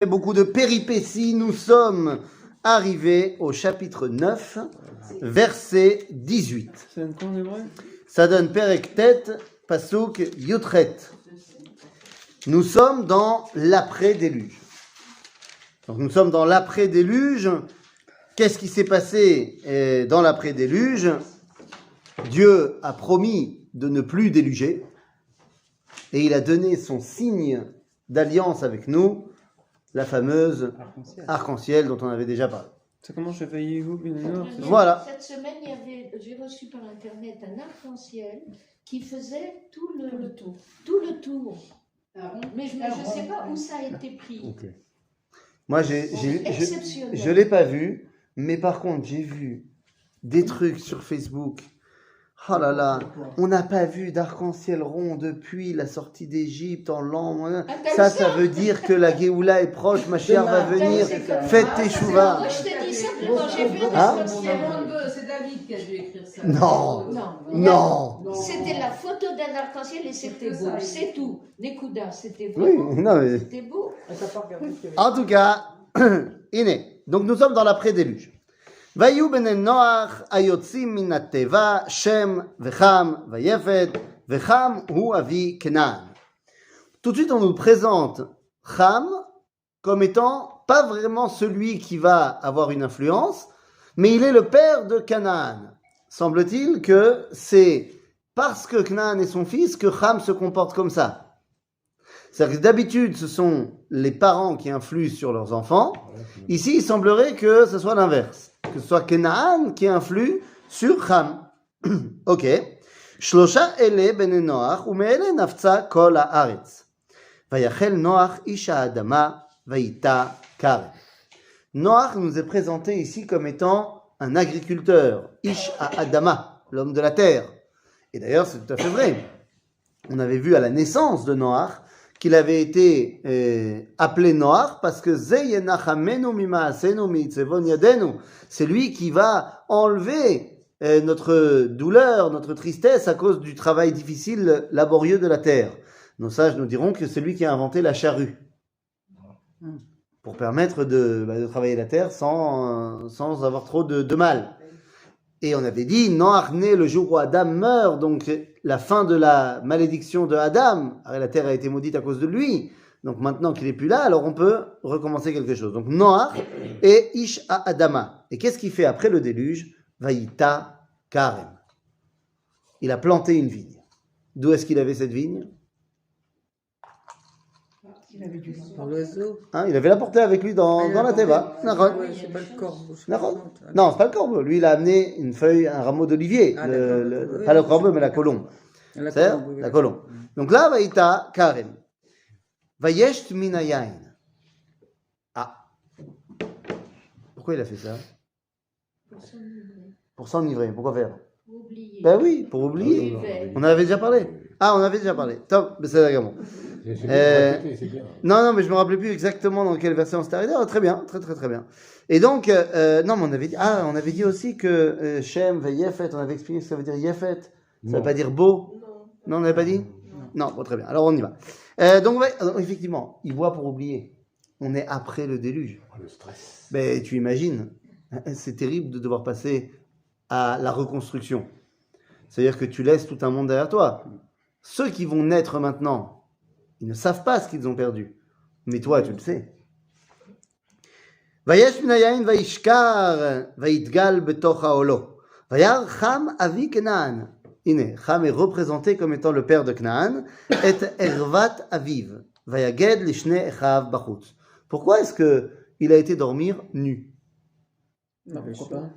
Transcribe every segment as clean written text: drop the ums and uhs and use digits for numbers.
Beaucoup de péripéties, nous sommes arrivés au chapitre 9, verset 18. Ça donne quoi en hébreu? Ça donne Perek Tet, Pasuk Yutret. Nous sommes dans l'après-déluge. Donc nous sommes dans l'après-déluge. Qu'est-ce qui s'est passé dans l'après-déluge? Dieu a promis de ne plus déluger et il a donné son signe d'alliance avec nous, la fameuse arc-en-ciel dont on avait déjà parlé. Ça commence à faillir vous, Voilà. Cette semaine, j'ai reçu par internet un arc-en-ciel qui faisait tout le tour. Tout le tour. Mais je ne sais pas où ça a été pris. Okay. Moi, je l'ai pas vu, mais par contre, j'ai vu des trucs sur Facebook. Oh là là, on n'a pas vu d'arc-en-ciel rond depuis la sortie d'Égypte en l'an. Ça veut dire que la Géoula est proche, ma chère va venir. Faites tes chouvas. Moi, je te dis simplement, j'ai vu un arc-en-ciel. C'est David qui a dû écrire ça. Non. C'était la photo d'un arc-en-ciel et c'était beau. C'est tout. Nekuda, c'était beau. Oui, non, mais... C'était beau. En tout cas, Iné. Donc nous sommes dans l'après-déluge. Vayu benen Noach ayotzim min hateva Shem vecham vayefet vecham hu avi Kenan. Tout de suite, on nous présente Cham comme étant pas vraiment celui qui va avoir une influence, mais il est le père de Canaan. Semble-t-il que c'est parce que Canaan est son fils que Cham se comporte comme ça. C'est-à-dire que d'habitude, ce sont les parents qui influent sur leurs enfants. Ici, il semblerait que ce soit l'inverse. Que ce soit Canaan qui influe sur Cham. Ok. Shlosha ele bene Noach, umeele nafza kol haaretz. Vayachel Noach isha adama, vayita karem. Noach nous est présenté ici comme étant un agriculteur. Ish adama, l'homme de la terre. Et d'ailleurs, c'est tout à fait vrai. On avait vu à la naissance de Noach qu'il avait été appelé Noach parce que c'est lui qui va enlever notre douleur, notre tristesse à cause du travail difficile, laborieux de la terre. Nos sages nous diront que c'est lui qui a inventé la charrue pour permettre de travailler la terre sans avoir trop de mal. Et on avait dit, Noach naît le jour où Adam meurt, donc la fin de la malédiction de Adam. La terre a été maudite à cause de lui. Donc maintenant qu'il n'est plus là, alors on peut recommencer quelque chose. Donc Noach et Ish Adama. Et qu'est-ce qu'il fait après le déluge? Vayita Karem. Il a planté une vigne. D'où est-ce qu'il avait cette vigne? Il avait du Par l'oiseau. Il avait la portée avec lui dans la Teva. C'est pas le corbeau. Non, c'est pas le corbeau. Lui, il a amené une feuille, un rameau d'olivier. Pas le corbeau, mais la colombe. La colombe. Donc là, Vaïta Karem. Vayesh minayain. Pourquoi il a fait ça? Pour s'enivrer. Pourquoi faire? Pour oublier. Ben oui, pour oublier. On en avait déjà parlé. On avait déjà parlé. Top, mais c'est d'accord. Non, mais je me rappelais plus exactement dans quelle version c'était arrivé. Très bien, très bien. Et donc, non, mais on avait dit aussi que Shem ve Yefet, on avait expliqué ce que ça veut dire Yefet. Ça veut pas dire beau. Non, on n'avait pas dit. Non, bon, très bien. Alors on y va. Donc effectivement, il boit pour oublier. On est après le déluge. Le stress. Mais tu imagines, c'est terrible de devoir passer à la reconstruction. C'est-à-dire que tu laisses tout un monde derrière toi. Ceux qui vont naître maintenant, ils ne savent pas ce qu'ils ont perdu. Mais toi, tu le sais. Vayesh minayain vaishkar vaitgal betoch haolo. Vayar Cham avi Kenan. Iné, Cham est représenté comme étant le père de Canaan. Et ervat aviv. Vayaged lishne echav bachutz. Pourquoi est-ce que il a été dormir nu? Non, pourquoi pas?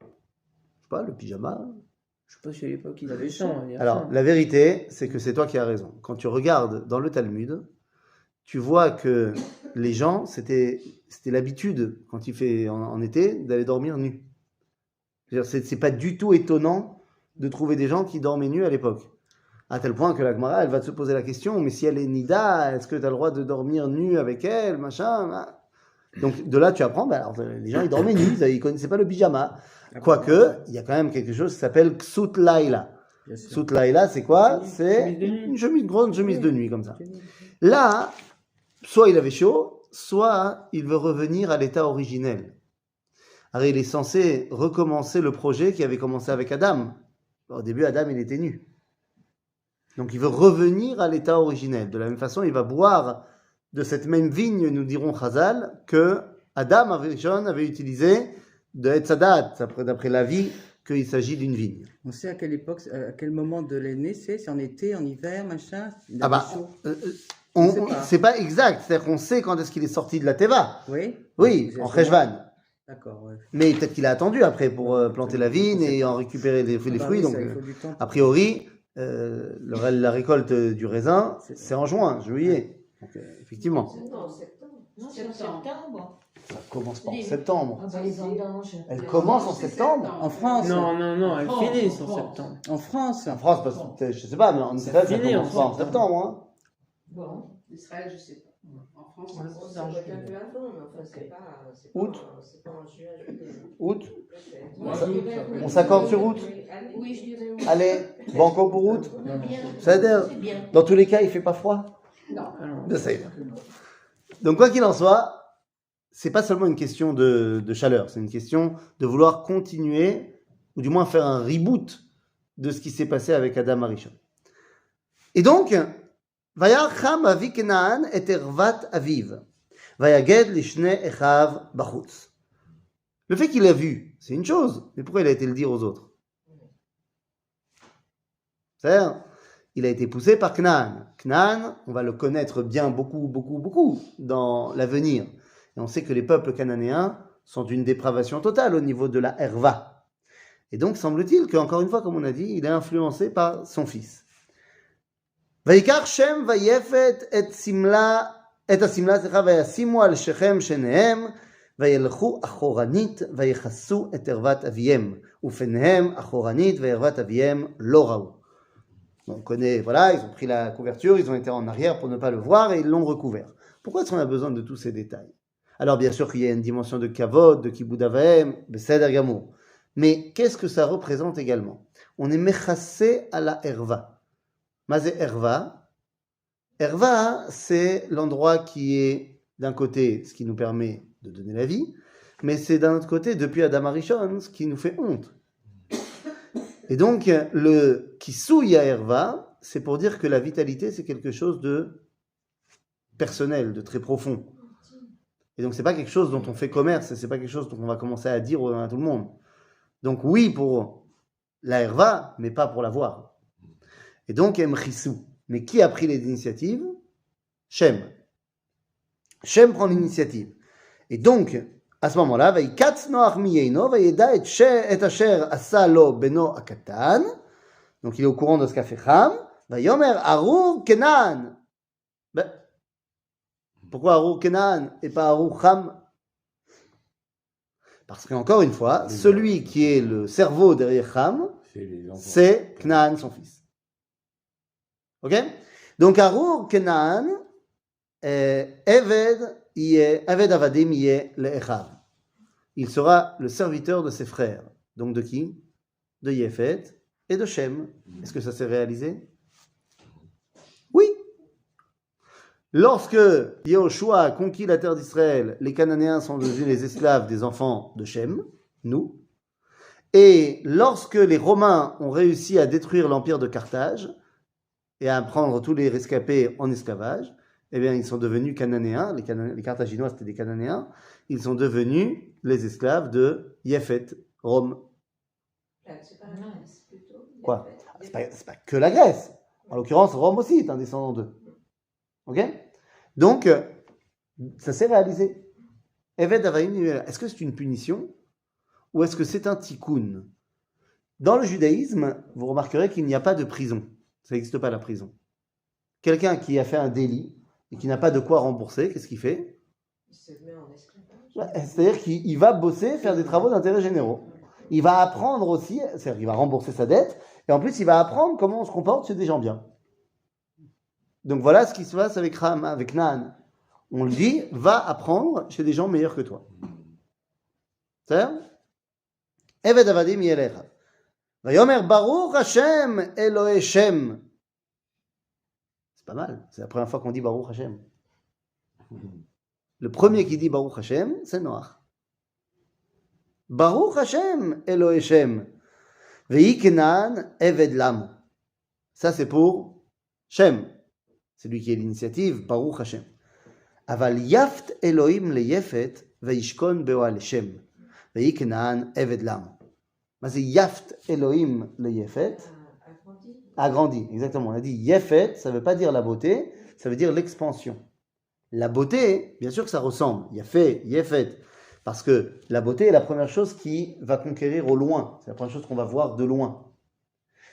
Je sais pas, le pyjama. Je sais pas si à l'époque ils avaient ça. Alors, la vérité, c'est que c'est toi qui as raison. Quand tu regardes dans le Talmud, tu vois que les gens, c'était l'habitude, quand il fait en été, d'aller dormir nus. C'est pas du tout étonnant de trouver des gens qui dormaient nus à l'époque. À tel point que la Gemara, elle va se poser la question, mais si elle est nida, est-ce que tu as le droit de dormir nu avec elle, machin? Donc, de là, tu apprends, alors, les gens, ils dormaient nus, ils connaissaient pas le pyjama. Quoique, il y a quand même quelque chose qui s'appelle Ksut Laila. Ksut Laila, c'est quoi? C'est une grande chemise de nuit, comme ça. Là, soit il avait chaud, soit il veut revenir à l'état originel. Alors il est censé recommencer le projet qui avait commencé avec Adam. Au début, Adam, il était nu. Donc il veut revenir à l'état originel. De la même façon, il va boire de cette même vigne, nous dirons Chazal, que Adam Arishon avait utilisé de Etzadat, d'après la vie, qu'il s'agit d'une vigne. On sait à quelle époque, à quel moment de l'année c'est en été, en hiver, machin. Il Ah avait bah, chaud. c'est pas exact. C'est-à-dire qu'on sait quand est-ce qu'il est sorti de la Teva. Oui. Oui, Vous en avez- Cheshvan. D'accord. Ouais. Mais peut-être qu'il a attendu après pour planter la vigne et en récupérer les Ah bah fruits. oui, Donc, ça, il faut du temps. a priori, la récolte du raisin, C'est- c'est en juin, juillet. Donc, effectivement, Non, septembre. Non, c'est en septembre. ça commence pas en Les- septembre. Ah bah, les vendanges. Elle commence en septembre. En France. Non, non, non, elle France, finit en en France. septembre. En France. En France, parce que, je sais pas, mais en Israël, ça finit en commence pas en septembre. Hein. Bon, Israël, je sais pas. En France, Ouais, c'est Ça doit être un peu avant, mais enfin, c'est pas Août. c'est pas en juin, juillet. Août, Moi, Ça- je dirais oui. on s'accorde sur août. Oui, je dirais oui. Allez, banco pour août. Bien. Ça veut dire- C'est bien. Dans tous les cas, il fait pas froid. Alors, De ça. Donc, quoi qu'il en soit, c'est pas seulement une question de chaleur, c'est une question de vouloir continuer, ou du moins faire un reboot de ce qui s'est passé avec Adam Arishon. Et donc, Vayar Cham avi Kenaan et ervat aviv, vayaged lishne echav bachutz. Le fait qu'il a vu, c'est une chose, mais pourquoi il a été le dire aux autres? C'est-à-dire, il a été poussé par Canaan. Canaan, on va le connaître bien beaucoup dans l'avenir. Et on sait que les peuples cananéens sont d'une dépravation totale au niveau de la herva. Et donc, semble-t-il qu'encore une fois, comme on a dit, il est influencé par son fils. ויקח שם ויפת את השמלה וישימו על שכם שניהם וילכו אחורנית ויכסו את ערוות אביהם ופניהם אחורנית וערוות אביהם לא ראו. On connaît, voilà, ils ont pris la couverture, ils ont été en arrière pour ne pas le voir et ils l'ont recouvert. Pourquoi est-ce qu'on a besoin de tous ces détails? Alors bien sûr qu'il y a une dimension de kavod, de kibud avahem, beseder gamour. Mais qu'est-ce que ça représente également? On est mechassé à la herva. Mazé herva. Herva, c'est l'endroit qui est d'un côté ce qui nous permet de donner la vie, mais c'est d'un autre côté, depuis Adam Arishon, ce qui nous fait honte. Et donc, le kisouy à herva, c'est pour dire que la vitalité, c'est quelque chose de personnel, de très profond. Et donc, c'est pas quelque chose dont on fait commerce, c'est pas quelque chose dont on va commencer à dire à tout le monde. Donc, oui pour la herva, mais pas pour la voir. Et donc, Emchisou. Mais qui a pris les initiatives? Shem. Shem prend l'initiative. Et donc, à ce moment-là, Vaikatz Noach miyeino, Vayeda et asher asa lo beno akatan. Donc, il est au courant de ce qu'a fait Cham. Vayomer Arur Kenan. Ben, pourquoi Arur Kenan et pas Arur Cham? Parce qu'encore une fois, celui qui est le cerveau derrière Cham, c'est Canaan, son fils. Ok? Donc, Arur Canaan, Eved Avadim yeh le'echav. Il sera le serviteur de ses frères. Donc, de qui? De Yefet et de Shem. Est-ce que ça s'est réalisé? Oui. Lorsque Yehoshua a conquis la terre d'Israël, les Cananéens sont devenus les esclaves des enfants de Shem, nous. Et lorsque les Romains ont réussi à détruire l'empire de Carthage et à prendre tous les rescapés en esclavage, eh bien, ils sont devenus Cananéens. Les Carthaginois, c'était des Cananéens. Ils sont devenus les esclaves de Yefet, Rome. C'est pas la Grèce, plutôt. Quoi? C'est pas que la Grèce. En l'occurrence, Rome aussi est un descendant d'eux. Ok? Donc, ça s'est réalisé. Eved Avaim, est-ce que c'est une punition ou est-ce que c'est un tikkun? Dans le judaïsme, vous remarquerez qu'il n'y a pas de prison. Ça n'existe pas la prison. Quelqu'un qui a fait un délit et qui n'a pas de quoi rembourser, qu'est-ce qu'il fait? Il se met en esclavage. C'est-à-dire qu'il va bosser, faire des travaux d'intérêt généraux. Il va apprendre aussi, c'est-à-dire qu'il va rembourser sa dette, et en plus il va apprendre comment on se comporte chez des gens bien. Donc voilà ce qui se passe avec Ram, avec Naan. On lui dit, va apprendre chez des gens meilleurs que toi. C'est-à-dire, Eved avadim yelecha. Vayomer Baruch Hashem Elohe Shem. C'est pas mal. C'est la première fois qu'on dit Baruch Hashem. Le premier qui dit Baruch Hashem, c'est Noach. Baruch Hashem Eloheshem. Vehi Kenan Eved Lam. Ça, c'est pour Shem. C'est lui qui est l'initiative, Baruch Hashem. Aval Yaft Elohim le Yefet, Veishkon Beoal Shem. Vehi Kenan Eved Lam. C'est Yaft Elohim le Yefet. Agrandi. Agrandi, exactement. On a dit Yefet, ça ne veut pas dire la beauté, ça veut dire l'expansion. La beauté, bien sûr que ça ressemble. Yafet, Yefet. Parce que la beauté est la première chose qui va conquérir au loin. C'est la première chose qu'on va voir de loin.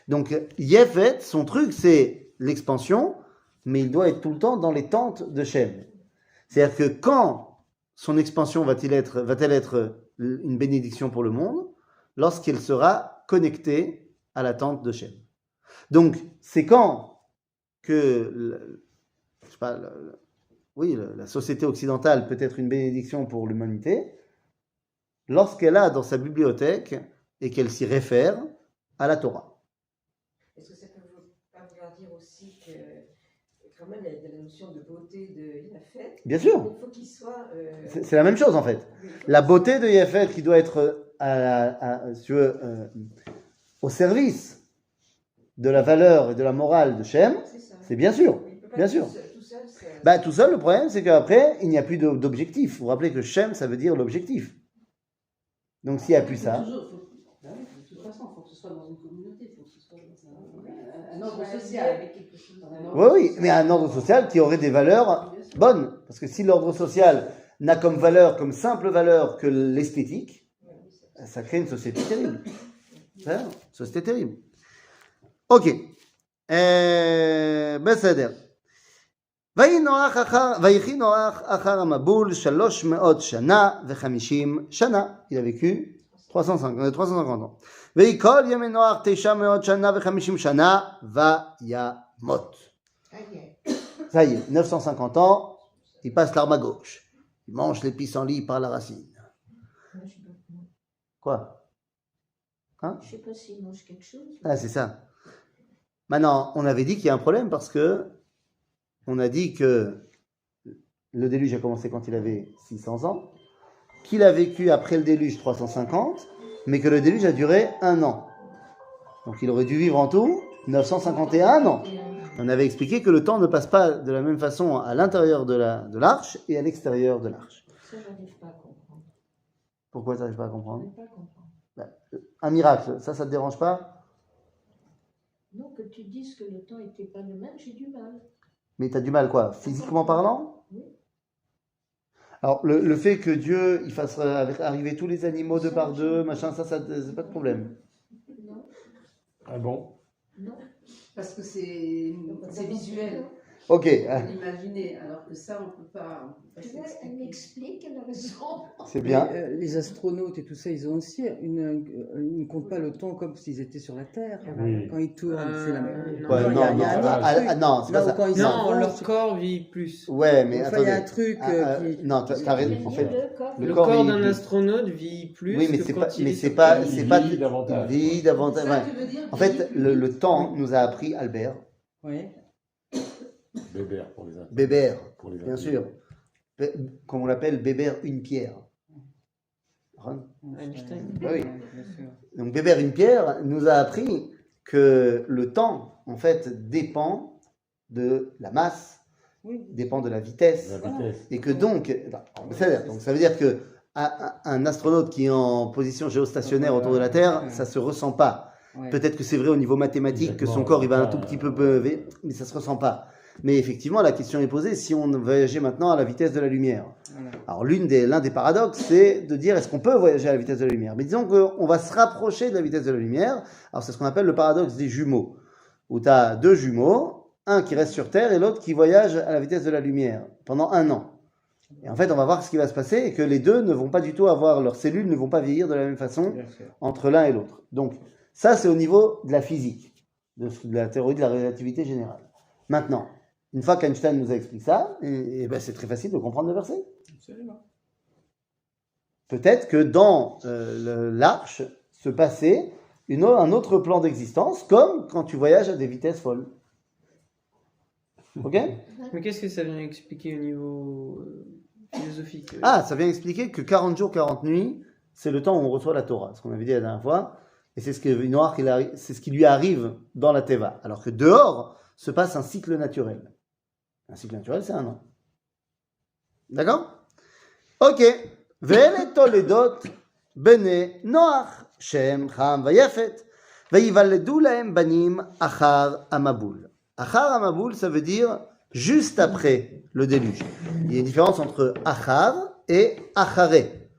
Donc, Yefet, son truc, c'est l'expansion, mais il doit être tout le temps dans les tentes de Shem. C'est-à-dire que quand son expansion va-t-elle être une bénédiction pour le monde, lorsqu'elle sera connectée à la tente de Shem. Donc, c'est quand que, je sais pas, la société occidentale peut être une bénédiction pour l'humanité, lorsqu'elle a dans sa bibliothèque et qu'elle s'y réfère à la Torah. Est-ce que ça peut pas vouloir dire aussi que, quand même, il y a la notion de beauté de Yafet? Bien sûr, Il faut qu'il soit. c'est la même chose en fait. La beauté de Yafet qui doit être si tu veux, au service de la valeur et de la morale de Shem, C'est ça. c'est bien sûr. Il peut pas Bien être sûr. Tout seul, c'est. Bah, tout seul, le problème, c'est qu'après, il n'y a plus d'objectif. Vous vous rappelez que Shem, ça veut dire l'objectif. Donc, s'il n'y a plus ça. De toute façon, il faut que ce soit dans une communauté, il faut que ce soit dans un ordre social. Avec quelque chose Oui, oui, mais un ordre social qui aurait des valeurs bonnes. Parce que si l'ordre social n'a comme valeur, comme simple valeur que l'esthétique, ça crée une société terrible. Hein? Une société terrible. Ok. בסדר. ויחי נוח אחר המבול 300 שנה ו50 שנה. Il a vécu 350 ans. ויהי כל ימי נוח 900 שנה ו50 שנה וימות. Ça y est, 950 ans, il passe l'arme à gauche. Il mange les pissenlits par la racine. Quoi? Hein? Je ne sais pas s'il mange quelque chose. Ah, c'est ça. Maintenant, on avait dit qu'il y a un problème parce que on a dit que le déluge a commencé quand il avait 600 ans, qu'il a vécu après le déluge 350, mais que le déluge a duré 1 an. Donc il aurait dû vivre en tout 951 ans. On avait expliqué que le temps ne passe pas de la même façon à l'intérieur de l'arche et à l'extérieur de l'arche. Ça, je n'arrive pas à comprendre. Pourquoi tu n'arrives pas à Je comprendre? n'arrive pas à comprendre. Un miracle, ça te dérange pas? Non, que tu dises que le temps n'était pas le même, j'ai du mal. Mais tu as du mal quoi? Physiquement parlant? Oui. Alors, le fait que Dieu il fasse arriver tous les animaux deux par deux, machin, ça c'est pas de problème. Non, Ah bon? non. Parce que c'est visuel. Ok. On peut l'imaginer, alors que ça, on ne peut pas Tu vois, elle m'explique, elle a raison. C'est bien. Mais, les astronautes et tout ça, ils ont aussi ils ne comptent pas le temps comme s'ils étaient sur la Terre. Oui. Quand ils tournent, c'est la même. non. Ouais, il y non, a- il y non, a un autre truc. non, c'est pas Non, ça. quand ils Non, avancent, leur corps vit plus. Ouais, mais enfin, il y a un attendez. truc qui... Non, t'as raison. En fait, Le corps. le Le corps corps vit d'un plus. astronaute vit plus. Oui, mais que c'est quand pas, il mais est c'est sur pas, Terre. c'est pas Il vit davantage. il vit davantage. Ça, Ouais. tu veux dire En fait, le temps nous a appris Albert, Ouais. Bébert pour les intimes. Bébert, Pour les bien intimes. sûr, comme on l'appelle Bébert une pierre. Ron? Einstein. Ah oui. Ouais, bien sûr. Donc Bébert une pierre nous a appris que le temps, en fait, dépend de la masse, Oui. dépend de la vitesse. La vitesse. Et que donc ça veut dire que un astronaute qui est en position géostationnaire autour de la Terre, ça se ressent pas. Ouais. Peut-être que c'est vrai au niveau mathématique que son Exactement. corps il va un tout petit peu lever, mais ça se ressent pas. Mais effectivement, la question est posée si on voyageait maintenant à la vitesse de la lumière. Voilà. Alors l'un des paradoxes, c'est de dire est-ce qu'on peut voyager à la vitesse de la lumière? Mais disons qu'on va se rapprocher de la vitesse de la lumière. Alors c'est ce qu'on appelle le paradoxe des jumeaux, où tu as deux jumeaux, un qui reste sur Terre et l'autre qui voyage à la vitesse de la lumière pendant 1 an. Et en fait, on va voir ce qui va se passer et que les deux ne vont pas du tout avoir, leurs cellules ne vont pas vieillir de la même façon Bien sûr. entre l'un et l'autre. Donc ça, c'est au niveau de la physique, de la théorie de la relativité générale. Maintenant, une fois qu'Einstein nous a expliqué ça, et ben c'est très facile de comprendre le verset. Absolument. Peut-être que dans l'arche se passait un autre plan d'existence, comme quand tu voyages à des vitesses folles. Ok? Mais qu'est-ce que ça vient expliquer au niveau philosophique. Ah, ça vient expliquer que 40 jours, 40 nuits, c'est le temps où on reçoit la Torah, ce qu'on avait dit la dernière fois, et c'est ce que Noach, c'est ce qui lui arrive dans la Teva, alors que dehors se passe un cycle naturel. Un cycle naturel, c'est un an. D'accord? Ok. Ve'ele toledot bene Noach, Shem, Ham, Vayefet, Vayivalledu lahem banim achar amabul. Achar amabul, ça veut dire juste après le déluge. Il y a une différence entre achar et acharé.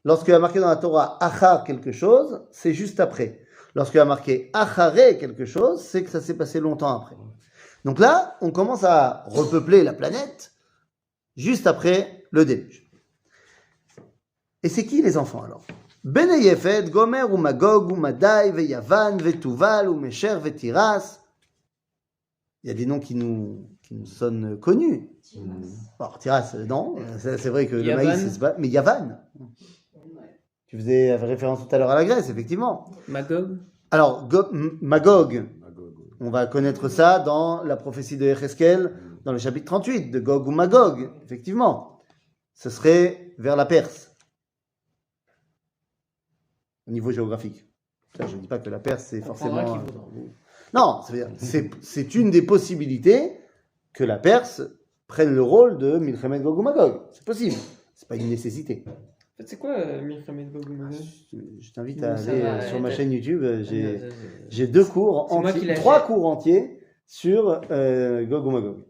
Lorsqu'il y a marqué dans la Torah achar quelque chose, c'est juste après. Lorsqu'il y a marqué acharé quelque chose, c'est que ça s'est passé longtemps après. Donc là, on commence à repeupler la planète juste après le déluge. Et c'est qui les enfants alors? Bene Yefet, Gomer ou Magog ou Madai, ve Yavan, ve Tuval ou Mesher, ve Tiras. Il y a des noms qui nous sonnent connus. Bon, Tiras, non, c'est vrai que Yavan. le maïs, c'est pas. Mais Yavan. Tu faisais référence tout à l'heure à la Grèce, effectivement. Magog. Alors, Magog, Magog. on va connaître ça dans la prophétie de Yecheskel, dans le chapitre 38, de Gog ou Magog, effectivement. Ce serait vers la Perse, au niveau géographique. Ça, je ne dis pas que la Perse, c'est On prendra forcément... qui voudra. Non, c'est une des possibilités que la Perse prenne le rôle de Milchemet Gog ou Magog. C'est possible. C'est pas une nécessité. En fait, c'est quoi Milchemet Gog ou Magog? Je t'invite Non, à ça aller va, sur ma t'as- chaîne YouTube. Ah, J'ai 2 cours C'est moi qui entiers, l'ai 3 fait. cours entiers sur Gog ou Magog,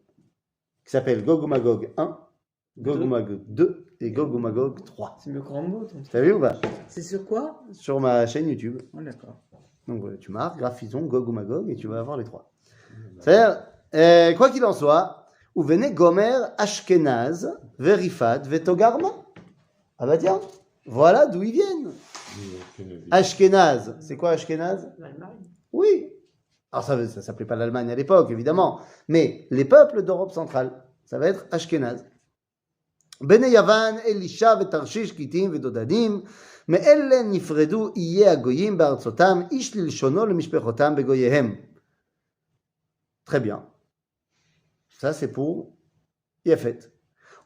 qui s'appelle Gog ou Magog 1, Gog ou Magog 2 et Gog ou Magog 3. C'est mieux que Rambo, ton T'as vu ou pas? C'est sur quoi? Sur ma chaîne YouTube. Oh, d'accord. Donc tu marques Graphison, Gog ou Magog et tu vas avoir les 3. C'est-à-dire, quoi qu'il en soit, où venait Gomer, Ashkenaz, Verifat, Vetogarma. Ah bah tiens, voilà d'où ils viennent. Ashkenaz, c'est quoi Ashkenaz? Oui. Alors ça s'appelait pas l'Allemagne à l'époque, évidemment, mais les peuples d'Europe centrale, ça va être Ashkenaz. Bene Yavan, Elisha, Tarshish, Kitim, Dodadim, mais ellen nifredu iye agoyim be'artzotam, ish lilshono lemishpechotam begoyehem. Très bien. Ça c'est pour Yefet.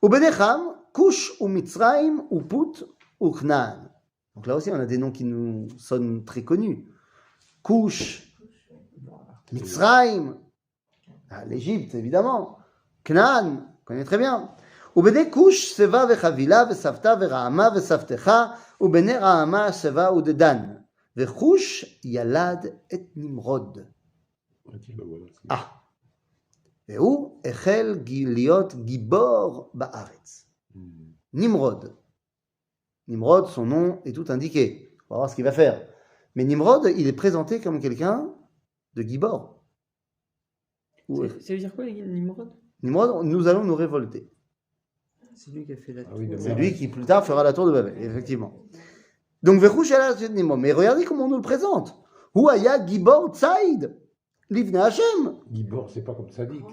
Ou Bene Cham, Kush ou Mitzrayim ou Put ou Knaan. Donc là aussi on a des noms qui nous sonnent très connus. Kush, Mitzrayim, l'Égypte évidemment. Knaan, on connaît très bien. ובני כוש סבה וחבילה וסבתה ורעמה וסבתך ובני רעמה סבה ודדן וחוש ילד את נמרוד. והוא החל להיות גיבור בארץ. Nimrod. Nimrod, son nom est tout indiqué. On va voir ce qu'il va faire. Mais Nimrod, il est présenté comme quelqu'un de Gibor. Ça veut dire quoi, Nimrod? Nimrod, nous allons nous révolter. C'est lui qui a fait la Ah oui, tour. C'est lui qui plus tard fera la tour de Babel, effectivement. Donc, Vechush Yalad et Nimrod. Mais regardez comment on nous le présente. Huaya Gibor Tsaïd, Livne Hashem. Gibor, c'est pas comme Sadik.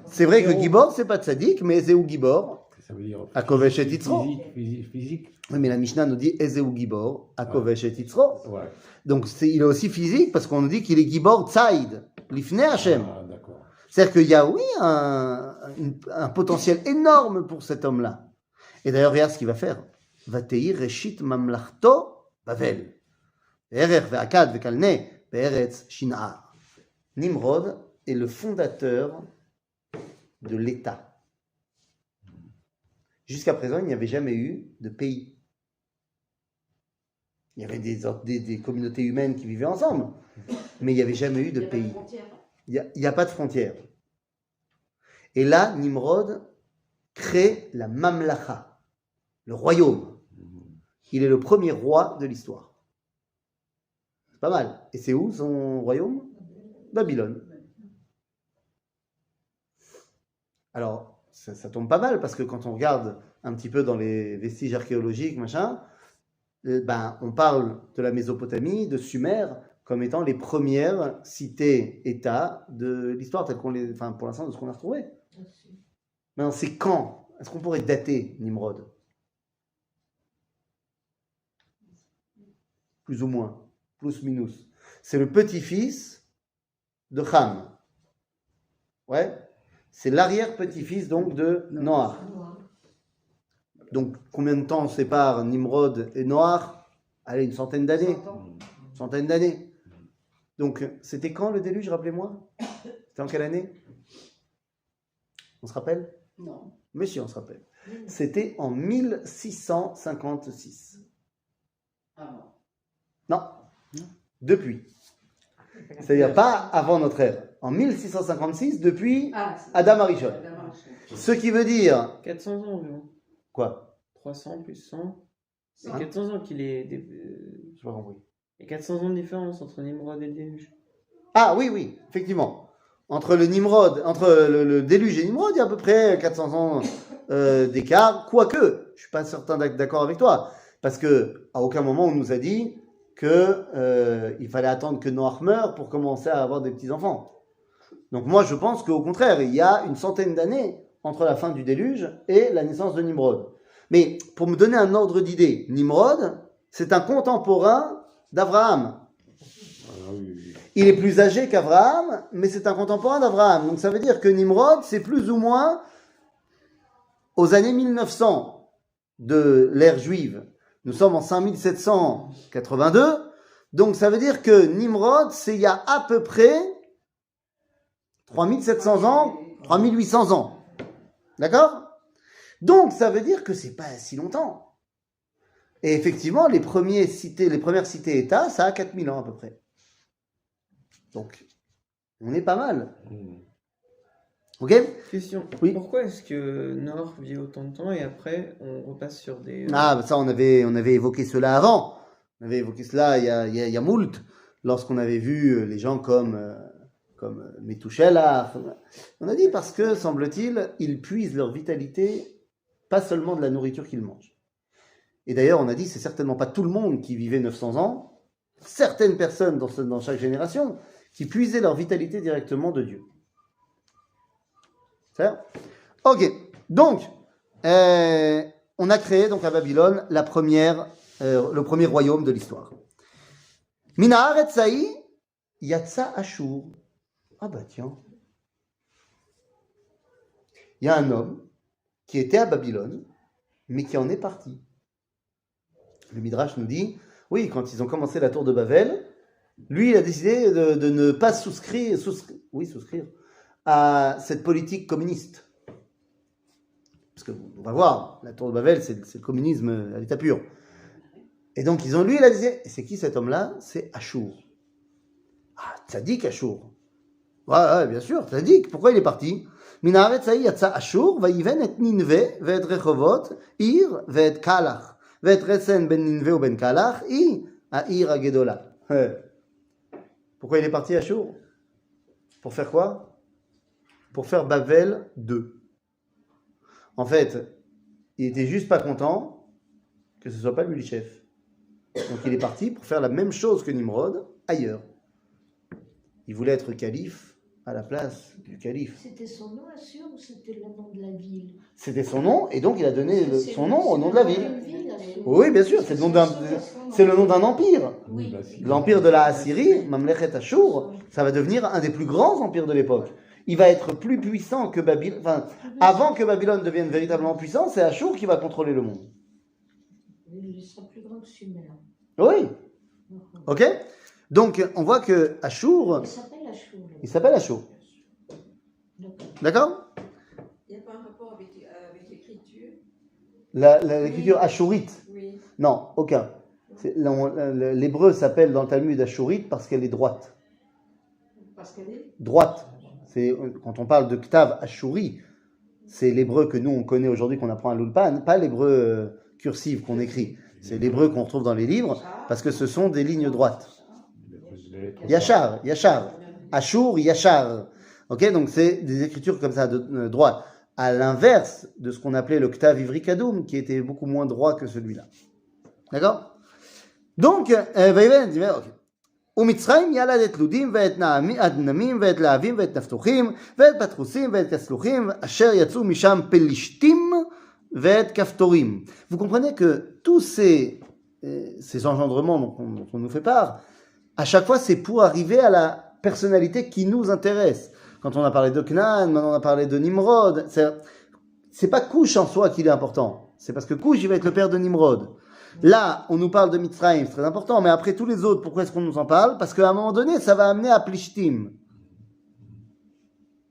C'est vrai que Gibor, c'est pas Tzadik, mais Ezeu Gibor, Ça veut dire. Akovesh et Yitzro. Physique. Oui, mais la Mishnah nous dit Ezeu Gibor, Akovesh et Yitzro. Ouais. Donc, il est aussi physique parce qu'on nous dit qu'il est Gibor Tsaïd, Livne Hashem. Ah, d'accord. C'est-à-dire qu'il y a, oui, un potentiel énorme pour cet homme-là. Et d'ailleurs, regarde ce qu'il va faire. Vatei Reshit Mamlachto Bavel. Ve'erer ve'akad ve'kalne ve'eretz Shinar. Nimrod est le fondateur de l'État. Jusqu'à présent, il n'y avait jamais eu de pays. Il y avait des communautés humaines qui vivaient ensemble, mais il n'y avait jamais eu de pays. Il n'y a pas de frontières. Et là, Nimrod crée la Mamlacha, le royaume. Il est le premier roi de l'histoire. C'est pas mal. Et c'est où son royaume? Babylone. Alors, ça tombe pas mal parce que quand on regarde un petit peu dans les vestiges archéologiques, machin, on parle de la Mésopotamie, de Sumer, comme étant les premières cités-États de l'histoire, telles qu'on les, pour l'instant, de ce qu'on a retrouvé. Maintenant, c'est quand? Est-ce qu'on pourrait dater Nimrod? Plus ou moins, plus minus. C'est le petit-fils de Ham. Ouais. C'est l'arrière-petit-fils donc de Noach. Donc, combien de temps sépare Nimrod et Noach? Allez, une centaine d'années. 100 ans. Une centaine d'années. Donc, c'était quand le déluge, rappelez-moi? C'était en quelle année? On se rappelle? Non. Mais si, on se rappelle. C'était en 1656. Ah bon. Non, depuis. C'est-à-dire pas avant notre ère. En 1656, depuis Ah, c'est Adam Arishon. Adam Arishon. Ce qui veut dire... 400 ans environ. Quoi? 300 plus 100. C'est Hein 400 ans qu'il est. Je pas compris. Il y a 400 ans de différence entre Nimrod et le déluge. Ah oui, oui, effectivement. Entre le Nimrod, entre le déluge et Nimrod, il y a à peu près 400 ans d'écart. Quoique, je suis pas certain d'accord avec toi. Parce que à aucun moment on nous a dit que il fallait attendre que Noach meure pour commencer à avoir des petits-enfants. Donc moi je pense qu'au contraire, il y a une centaine d'années entre la fin du déluge et la naissance de Nimrod. Mais pour me donner un ordre d'idée, Nimrod, c'est un contemporain d'Abraham. Ah oui, oui. Il est plus âgé qu'Abraham, mais c'est un contemporain d'Abraham. Donc ça veut dire que Nimrod, c'est plus ou moins aux années 1900 de l'ère juive. Nous sommes en 5782. Donc ça veut dire que Nimrod, c'est il y a à peu près 3700 ans, 3800 ans. D'accord? Donc ça veut dire que c'est pas si longtemps. Et effectivement, les premières cités-États, ça a 4000 ans à peu près. Donc, on est pas mal. Ok? Question. Oui. Pourquoi est-ce que Noach vit autant de temps et après on repasse sur des. Ah, ça, on avait évoqué cela avant. On avait évoqué cela il y a moult, lorsqu'on avait vu les gens comme Methuselah. On a dit parce que, semble-t-il, ils puisent leur vitalité pas seulement de la nourriture qu'ils mangent. Et d'ailleurs, on a dit, c'est certainement pas tout le monde qui vivait 900 ans, certaines personnes dans chaque génération, qui puisaient leur vitalité directement de Dieu. C'est ça? Ok, donc, on a créé donc à Babylone le premier royaume de l'histoire. Mina Haaretzaï Yatsa Ashur. Ah bah tiens. Il y a un homme qui était à Babylone, mais qui en est parti. Le Midrash nous dit, oui, quand ils ont commencé la tour de Babel, lui, il a décidé de ne pas souscrire à cette politique communiste. Parce que, on va voir, la tour de Babel, c'est le communisme à l'état pur. Et donc, il a dit, et c'est qui cet homme-là? C'est Ashur. Ah, tzaddik Ashur. Ouais, bien sûr, tzaddik. Pourquoi il est parti? Min haaretzaï yatsa Ashur, vayiven et Ninve, ve'et Rechovot, Ir, ve'et Kalach, ve'et Resen ben Ninve ou ben Kalach, Ir Agedola. Pourquoi il est parti Ashur? Pour faire quoi? Pour faire Babel 2. En fait, il était juste pas content que ce soit pas lui le chef. Donc il est parti pour faire la même chose que Nimrod ailleurs. Il voulait être calife à la place du calife. C'était son nom, Assur, ou c'était le nom de la ville? C'était son nom, et donc il a donné son nom au nom de la ville. Assur. Oui, bien sûr, c'est le nom d'un empire. Oui. L'empire de la Assyrie, Mamlechet Ashur, ça va devenir un des plus grands empires de l'époque. Il va être plus puissant que Babylone. Enfin, avant que Babylone devienne véritablement puissant, c'est Ashur qui va contrôler le monde. Il sera plus grand que Sumer. Oui. Ok? Donc, on voit que Ashur, Il s'appelle Assur. il s'appelle Ashur. D'accord? Il n'y a pas un rapport avec l'écriture? L'écriture ashurite? Oui. Non, aucun. L'hébreu s'appelle dans le Talmud ashurite parce qu'elle est droite. Parce qu'elle est. Droite. Quand on parle de Ktav Ashuri, c'est l'hébreu que nous on connaît aujourd'hui, qu'on apprend à l'Ulpan, pas l'hébreu cursif qu'on écrit. C'est l'hébreu qu'on retrouve dans les livres, parce que ce sont des lignes droites. Yachar, Ashur, Yachar. Ok, donc c'est des écritures comme ça, de droite. À l'inverse de ce qu'on appelait le Ktav Ivri Kadoum, qui était beaucoup moins droit que celui-là. D'accord? Donc, ok. ומצרים ילד את לודים ואת נמים ואת להבים ואת נפתוחים ואת פתחוסים ואת כסלוחים אשר יצאו משם פלישתים ואת כפתורים. Vous comprenez que tous ces engendrements dont on nous fait part, à chaque fois c'est pour arriver à la personnalité qui nous intéresse. Quand on a parlé de Canaan, maintenant on a parlé de Nimrod, c'est pas Couche en soi qui est important, c'est parce que Cush, il va être le père de Nimrod. Là, on nous parle de Mitzrayim, c'est très important, mais après tous les autres, pourquoi est-ce qu'on nous en parle? Parce qu'à un moment donné, ça va amener à Plishtim.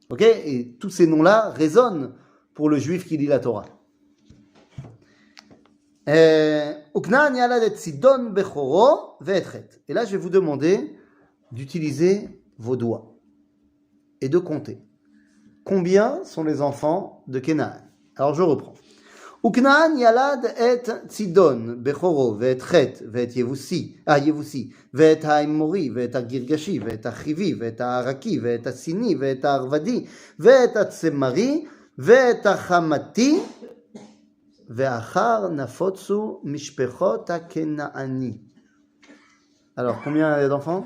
Ok? Et tous ces noms-là résonnent pour le juif qui lit la Torah. Uknan yaladet Sidon bechoro ve'etchet. Et là, je vais vous demander d'utiliser vos doigts et de compter. Combien sont les enfants de Canaan? Alors, je reprends. Uknan yalad et Sidon bechoro ve'etchet ve'et Yevusi ve'et ha'emori ve'et ha'girgashi ve'et ha'chivi ve'et ha'araki ve'et ha'sini ve'et ha'arvadi ve'et ha'tsemari ve'et ha'chamati ve'achar nafotsu mishpechot ha'kenaani. Alors, combien il y a d'enfants?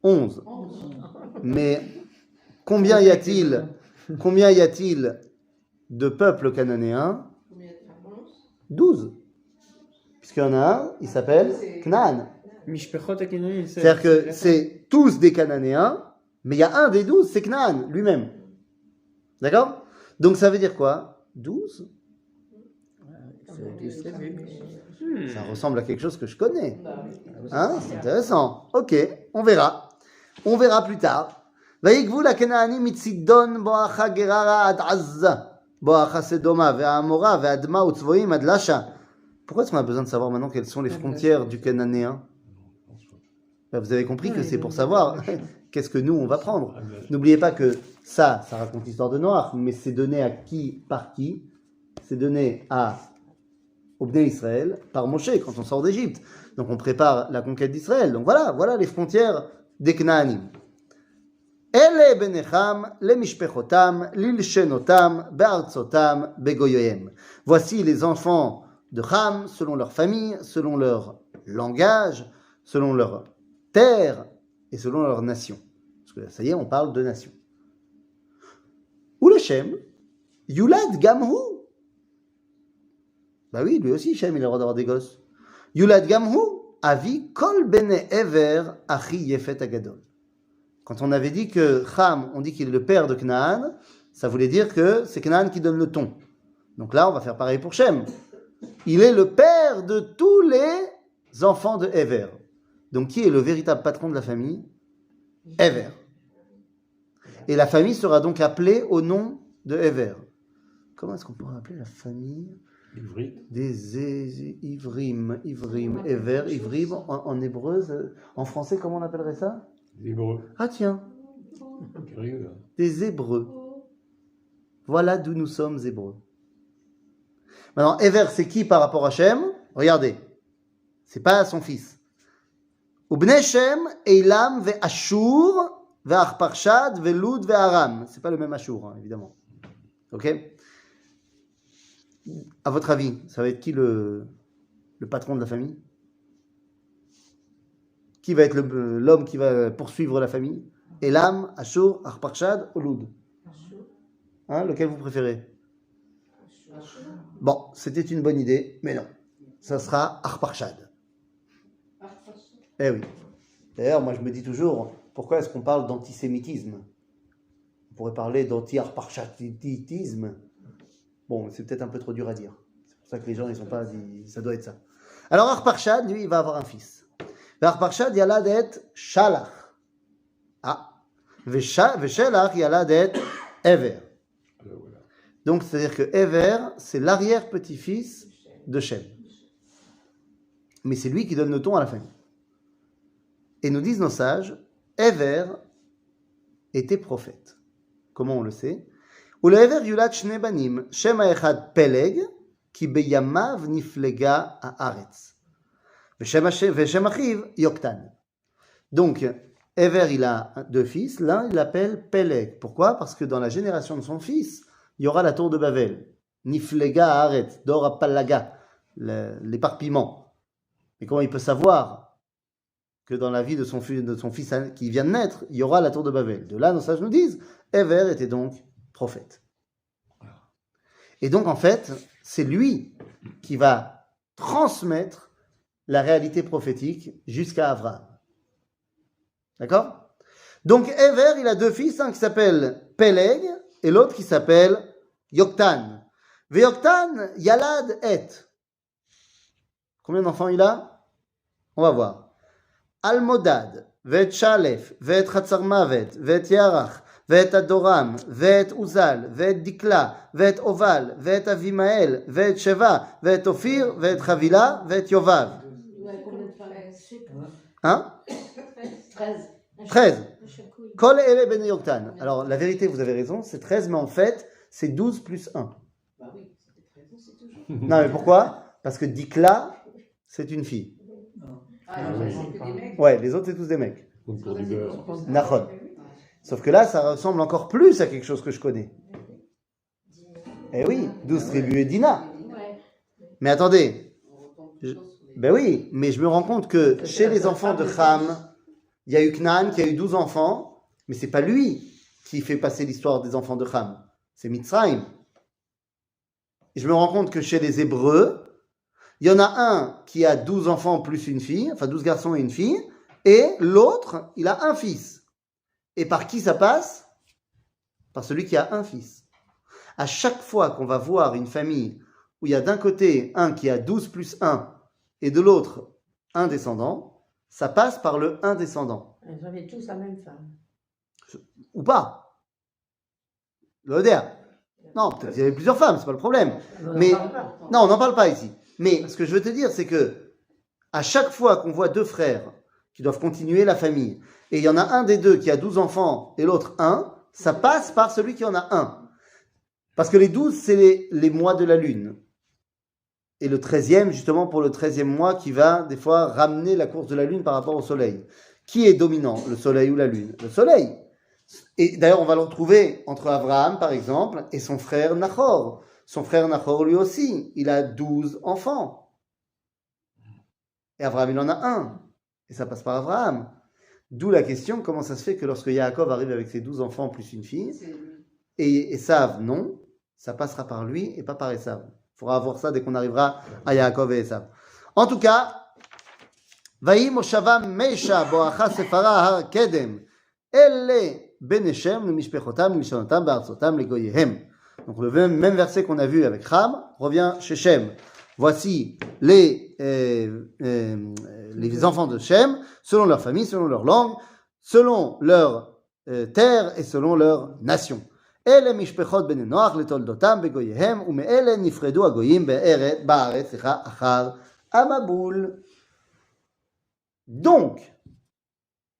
11. Mais combien y a-t-il de peuples cananéens? 12. Puisqu'il y en a un, il s'appelle Canaan. Mishpechot Akenanim, C'est-à-dire que c'est tous des Cananéens, mais il y a un des 12, c'est Canaan lui-même. D'accord? Donc ça veut dire quoi? 12? Ça ressemble à quelque chose que je connais. Hein? C'est intéressant. Ok, on verra. On verra plus tard. ויקבול הכנענים מצידון בואכה גררה עד עזה, בואכה סדומה והעמורה והאדמה וצבועים עד לשה. Pourquoi est-ce qu'on a besoin de savoir maintenant quelles sont les frontières du Cananéen? Ben, vous avez compris que c'est pour savoir qu'est-ce que nous on va prendre. N'oubliez pas que ça raconte l'histoire de Noach, mais c'est donné à qui, par qui? C'est donné au Bnei Israël par Moshe quand on sort d'Égypte. Donc on prépare la conquête d'Israël. Donc voilà les frontières des Canaanim. Ele benecham lemishpechotam lilshenotam be'artzotam begoyoyem. Voici les enfants de Ham selon leur famille, selon leur langage, selon leur terre et selon leur nation. Parce que ça y est, on parle de nation. Ou le Shem, Yulad Gamhu. Bah oui, lui aussi, Shem, il a le droit d'avoir des gosses. Yulad Gamhu, Avi Kol Bene Ever, Achi Yefet Agadol. Quand on avait dit que Ham, on dit qu'il est le père de Canaan, ça voulait dire que c'est Canaan qui donne le ton. Donc là, on va faire pareil pour Shem. Il est le père de tous les enfants de Ever. Donc qui est le véritable patron de la famille? Ever. Et la famille sera donc appelée au nom de Ever. Comment est-ce qu'on pourrait appeler la famille des Ivrim, Ever, Ivrim en hébreu, en français, comment on appellerait ça? Les Hébreux. Ah tiens, Curieux, hein. des Hébreux. Voilà d'où nous sommes Hébreux. Maintenant, Ever, c'est qui par rapport à Shem? Regardez, c'est pas son fils. Ubnei Shem, Eilam, Ve'ashur, Ve'arparshad, Ve'lud, Ve'aram. C'est pas le même Ashur, hein, évidemment. Ok? À votre avis, ça va être qui le patron de la famille? Qui va être l'homme qui va poursuivre la famille? Elam, Ashur, Arparshad ou Lud? Hein, lequel vous préférez? Bon, c'était une bonne idée, mais non. Ça sera Arparshad. Eh oui. D'ailleurs, moi je me dis toujours, pourquoi est-ce qu'on parle d'antisémitisme? On pourrait parler d'anti-arparchaditisme. Bon, c'est peut-être un peu trop dur à dire. C'est pour ça que les gens, ils sont pas dit, ça doit être ça. Alors Arparshad, lui, il va avoir un fils. Arparshad yalad et Shalach. Ah. Veshelach yalad et Ever. Donc, c'est-à-dire que Ever, c'est l'arrière-petit-fils de Shem. Mais c'est lui qui donne le ton à la famille. Et nous disent nos sages, Ever était prophète. Comment on le sait? Ulever yulad shne banim, Shem ha'echad Peleg, ki beyamav niflega ha'aretz. Veshem achiv Yoktan. Donc, Ever, il a deux fils. L'un, il l'appelle Peleg. Pourquoi? Parce que dans la génération de son fils, il y aura la tour de Babel. Niflega ha'aretz, Dor ha'palaga, l'éparpillement. Mais comment il peut savoir que dans la vie de son fils qui vient de naître, il y aura la tour de Babel? De là, nos sages nous disent, Ever était donc prophète. Et donc, en fait, c'est lui qui va transmettre la réalité prophétique jusqu'à Abraham. D'accord? Donc, Ever, il a deux fils, un qui s'appelle Peleg et l'autre qui s'appelle Yoktan. Ve'yoktan yalad et. Combien d'enfants il a? On va voir. Almodad, ve'et Shalef, ve'et Chatzarmavet, ve'et Yarach, ve'et Adoram, ve'et Uzal, ve'et Dikla, ve'et Oval, ve'et Avimael, ve'et Sheva, ve'et Ophir, ve'et Chavila, ve'et Yovav. Ouais, combien de femmes? Hein? 13. 13. Kol ele ben Yoktan. Alors, la vérité, vous avez raison, c'est 13, mais en fait, c'est 12 plus 1. Bah oui, c'était 13 ans, c'est toujours. Non, mais pourquoi? Parce que Dikla, c'est une fille. Ah, c'est que des mecs. Ouais, les autres, c'est tous des mecs. Comme pour du beurre. Nachon. Sauf que là, ça ressemble encore plus à quelque chose que je connais. Eh oui, 12 tribus et Dina. Ouais. Mais attendez, On retombe tout le temps sur les- ben oui, mais je me rends compte que chez les enfants de Ham, il y a eu Knan qui a eu 12 enfants, mais c'est pas lui qui fait passer l'histoire des enfants de Ham, c'est Mitzrayim. Et je me rends compte que chez les Hébreux, il y en a un qui a 12 enfants plus une fille, enfin 12 garçons et une fille, et l'autre, il a un fils. Et par qui ça passe? Par celui qui a un fils. À chaque fois qu'on va voir une famille où il y a d'un côté un qui a 12 plus 1 et de l'autre un descendant, ça passe par le un descendant. Ils avaient tous la même femme. Ou pas. L'Odéa. Non, peut-être qu'il y avait plusieurs femmes, c'est pas le problème. Mais non, on n'en parle pas ici. Mais ce que je veux te dire, c'est que à chaque fois qu'on voit deux frères qui doivent continuer la famille, et il y en a un des deux qui a 12 enfants et l'autre un, ça passe par celui qui en a un. Parce que les 12, c'est les mois de la lune. Et le 13e, justement, pour le 13e mois, qui va, des fois, ramener la course de la lune par rapport au soleil. Qui est dominant, le soleil ou la lune? Le soleil. Et d'ailleurs, on va le retrouver entre Abraham, par exemple, et son frère Nachor. Son frère Nachor, lui aussi, il a 12 enfants. Et Abraham, il en a un. Et ça passe par Abraham. D'où la question, comment ça se fait que lorsque Yaakov arrive avec ses 12 enfants plus une fille, C'est- et Esav, non, ça passera par lui et pas par Esav. Il faudra voir ça dès qu'on arrivera à Yaakov et Esav. En tout cas, Vayi Moshavam Meisha Boacha Sefara Har Kedem Elle Beneshem Mishpechotam Mishonotam Be'artzotam Legoyehem. Donc le même verset qu'on a vu avec Ham revient chez Shem. Voici les enfants de Shem, selon leur famille, selon leur langue, selon leur terre et selon leur nation. אלה משפחות בני נוח לתולדותם בגוייהם, ומאלה נפרדו הגויים בארץ אחר המבול. Donc,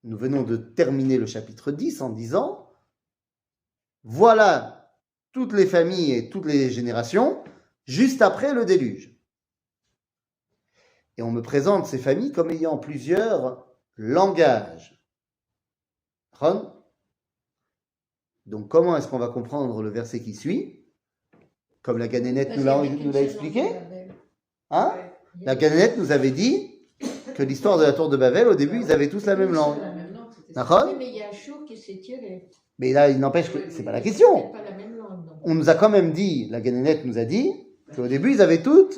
nous venons de terminer le chapitre 10 en disant, voilà toutes les familles et toutes les générations, juste après le déluge. Et on me présente ces familles comme ayant plusieurs langages. Ron? Donc, comment est-ce qu'on va comprendre le verset qui suit? Comme la Ganénette nous l'a expliqué. Hein? La Ganénette nous avait dit que l'histoire de la tour de Babel, au début, ils avaient tous la même langue. La même langue, c'était ça. D'accord? Oui, mais il y a un jour qui s'est tiré. Mais là, il n'empêche que c'est pas la question. C'est pas la même langue, non. On nous a quand même dit, la Ganénette nous a dit, qu'au début, ils avaient tous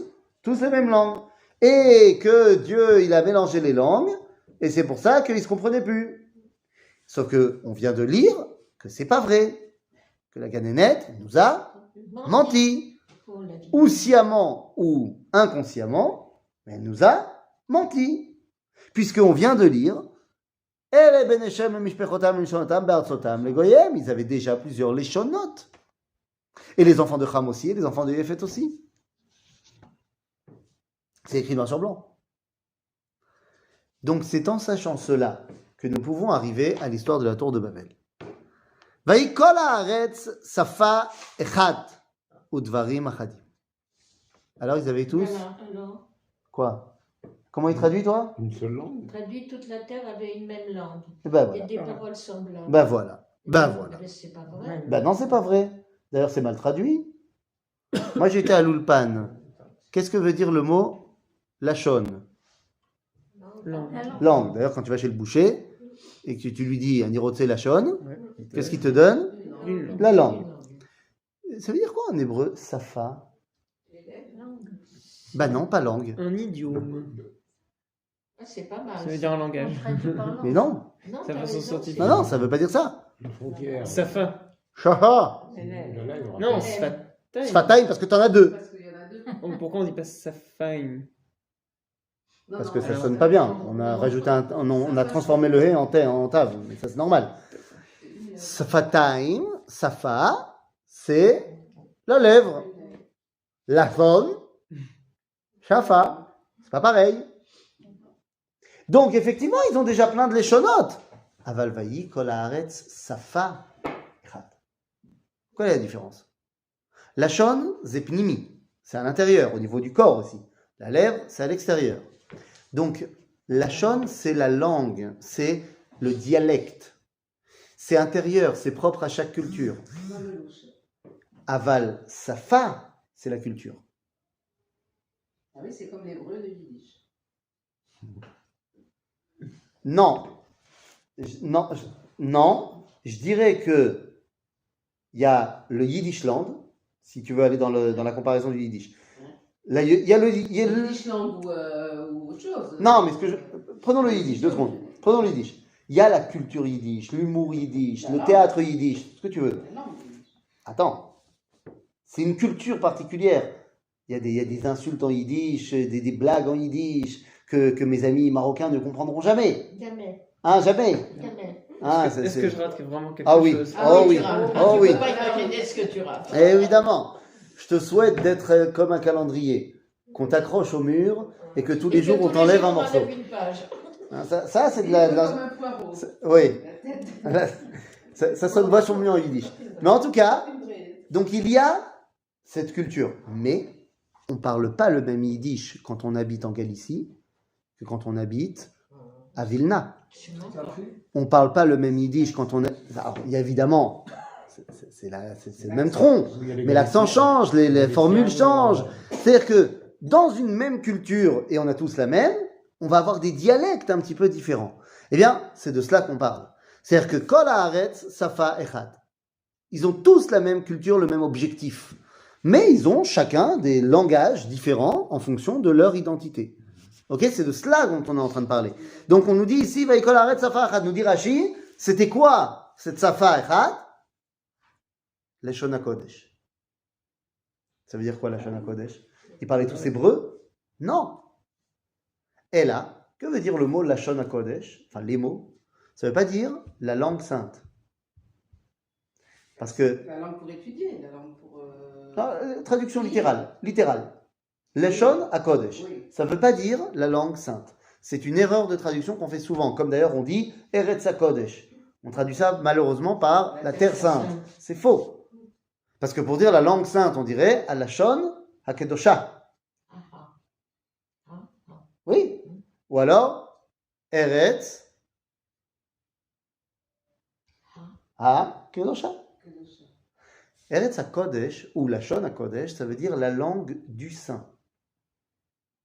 la même langue. Et que Dieu, il a mélangé les langues, et c'est pour ça qu'ils ne se comprenaient plus. Sauf que on vient de lire que c'est pas vrai, que la Ganénette nous a menti, Oh, la vie. ou sciemment ou inconsciemment, mais elle nous a menti, puisqu'on vient de lire, ils avaient déjà plusieurs léchonot, et les enfants de Ham aussi, et les enfants de Yefet aussi. C'est écrit noir sur blanc. Donc c'est en sachant cela que nous pouvons arriver à l'histoire de la tour de Babel. Vaikol haaretz safa echad udvarim achadim. Alors ils avaient tous Alors, quoi? Comment il traduit toi? Une seule langue. traduit, toute la terre avait une même langue. Ben Et voilà. des paroles semblables. Ben voilà. Ben voilà. Mais c'est pas vrai. Ben non, c'est pas vrai. D'ailleurs, c'est mal traduit. Moi, j'étais à l'Ulpan. Qu'est-ce que veut dire le mot lachon? Langue. D'ailleurs, quand tu vas chez le boucher et que tu lui dis un irotse lachon, qu'est-ce qu'il te donne? Une La langue. Ça veut dire quoi en hébreu? Safa? Ben non, pas langue. Un idiome. Ah, c'est pas mal. Ça veut dire un langage. On traduit par langue. Mais non. Non, Ça t'as façon raison, scientifique. Non, non, ça veut pas dire ça. Une frontière. Safa. Shaha. Une lèvre. Non, Ouais. Sfat. Sfataim, parce que tu en as deux. Parce qu'il y en a deux. Pourquoi on dit pas Safaim? Non, Parce non, que ça alors, sonne pas bien. non, On a non, rajouté non. on a transformé le hé en tav, mais ça c'est normal. Sfataim, safa, c'est la lèvre. Lachon, shafa, c'est pas pareil. Donc effectivement, ils ont déjà plein de leshonotes. Aval vayi kol haaretz safa echad. Quelle est la différence? Lachon, c'est pnimi, c'est à l'intérieur, au niveau du corps aussi. La lèvre, c'est à l'extérieur. Donc, lachon, c'est la langue, c'est le dialecte. C'est intérieur, c'est propre à chaque culture. Aval, safa, c'est la culture. Ah oui, c'est comme l'hébreu de Yiddish. Non. Non. Je dirais que il y a le Yiddishland, si tu veux aller dans la comparaison du Yiddish. Là, il y a le Yiddish langue ou autre chose. Non, mais prenons le Yiddish, 2 secondes. Prenons le Yiddish. Il y a la culture Yiddish, l'humour Yiddish, le théâtre Yiddish, ce que tu veux. La langue Yiddish. Attends. C'est une culture particulière. Il y a des insultes en Yiddish, des blagues en Yiddish que mes amis marocains ne comprendront jamais. Jamais. Hein, jamais. Jamais. Ah, Est-ce que je rate vraiment quelque Ah oui. chose? Oh oui. tu rates. Oh Tu oui. peux pas imaginer ce que tu rates. Évidemment. Je te souhaite d'être comme un calendrier, qu'on t'accroche au mur et que tous les jours on t'enlève un morceau. Une page. Hein, ça c'est de Comme la... un poireau. Oui. La tête. Ça sonne vachement mieux en Yiddish. Mais en tout cas, Une vraie. donc il y a cette culture. Mais on ne parle pas le même Yiddish quand on habite en Galicie que quand on habite à Vilna. On ne parle pas le même Yiddish quand on est... Alors, il y a évidemment, c'est le même tronc, mais l'accent change, les formules changent. C'est-à-dire que dans une même culture, et on a tous la même, on va avoir des dialectes un petit peu différents. Eh bien, c'est de cela qu'on parle. C'est-à-dire que Kol Haaretz Safa Echad. Ils ont tous la même culture, le même objectif. Mais ils ont chacun des langages différents en fonction de leur identité. Ok, c'est de cela dont on est en train de parler. Donc on nous dit ici, Vaikol Haaretz Safa Echad, nous dit Rashi, c'était quoi cette Safa Echad? Leshon HaKodesh. Ça veut dire quoi Leshon HaKodesh? Ils parlaient tous hébreu? Non. Et là, que veut dire le mot Lashon HaKodesh? Enfin, les mots. Ça ne veut pas dire la langue sainte. Parce que... La langue pour étudier, la langue pour... traduction littérale. Leshon HaKodesh. Oui. Ça ne veut pas dire la langue sainte. C'est une erreur de traduction qu'on fait souvent. Comme d'ailleurs on dit Eretz HaKodesh. On traduit ça malheureusement par la terre sainte. C'est faux. Parce que pour dire la langue sainte, on dirait Lashon HaKedosha. Oui. Ou alors Eretz HaKedosha. Eretz HaKodesh ou Lashon HaKodesh, ça veut dire la langue du saint.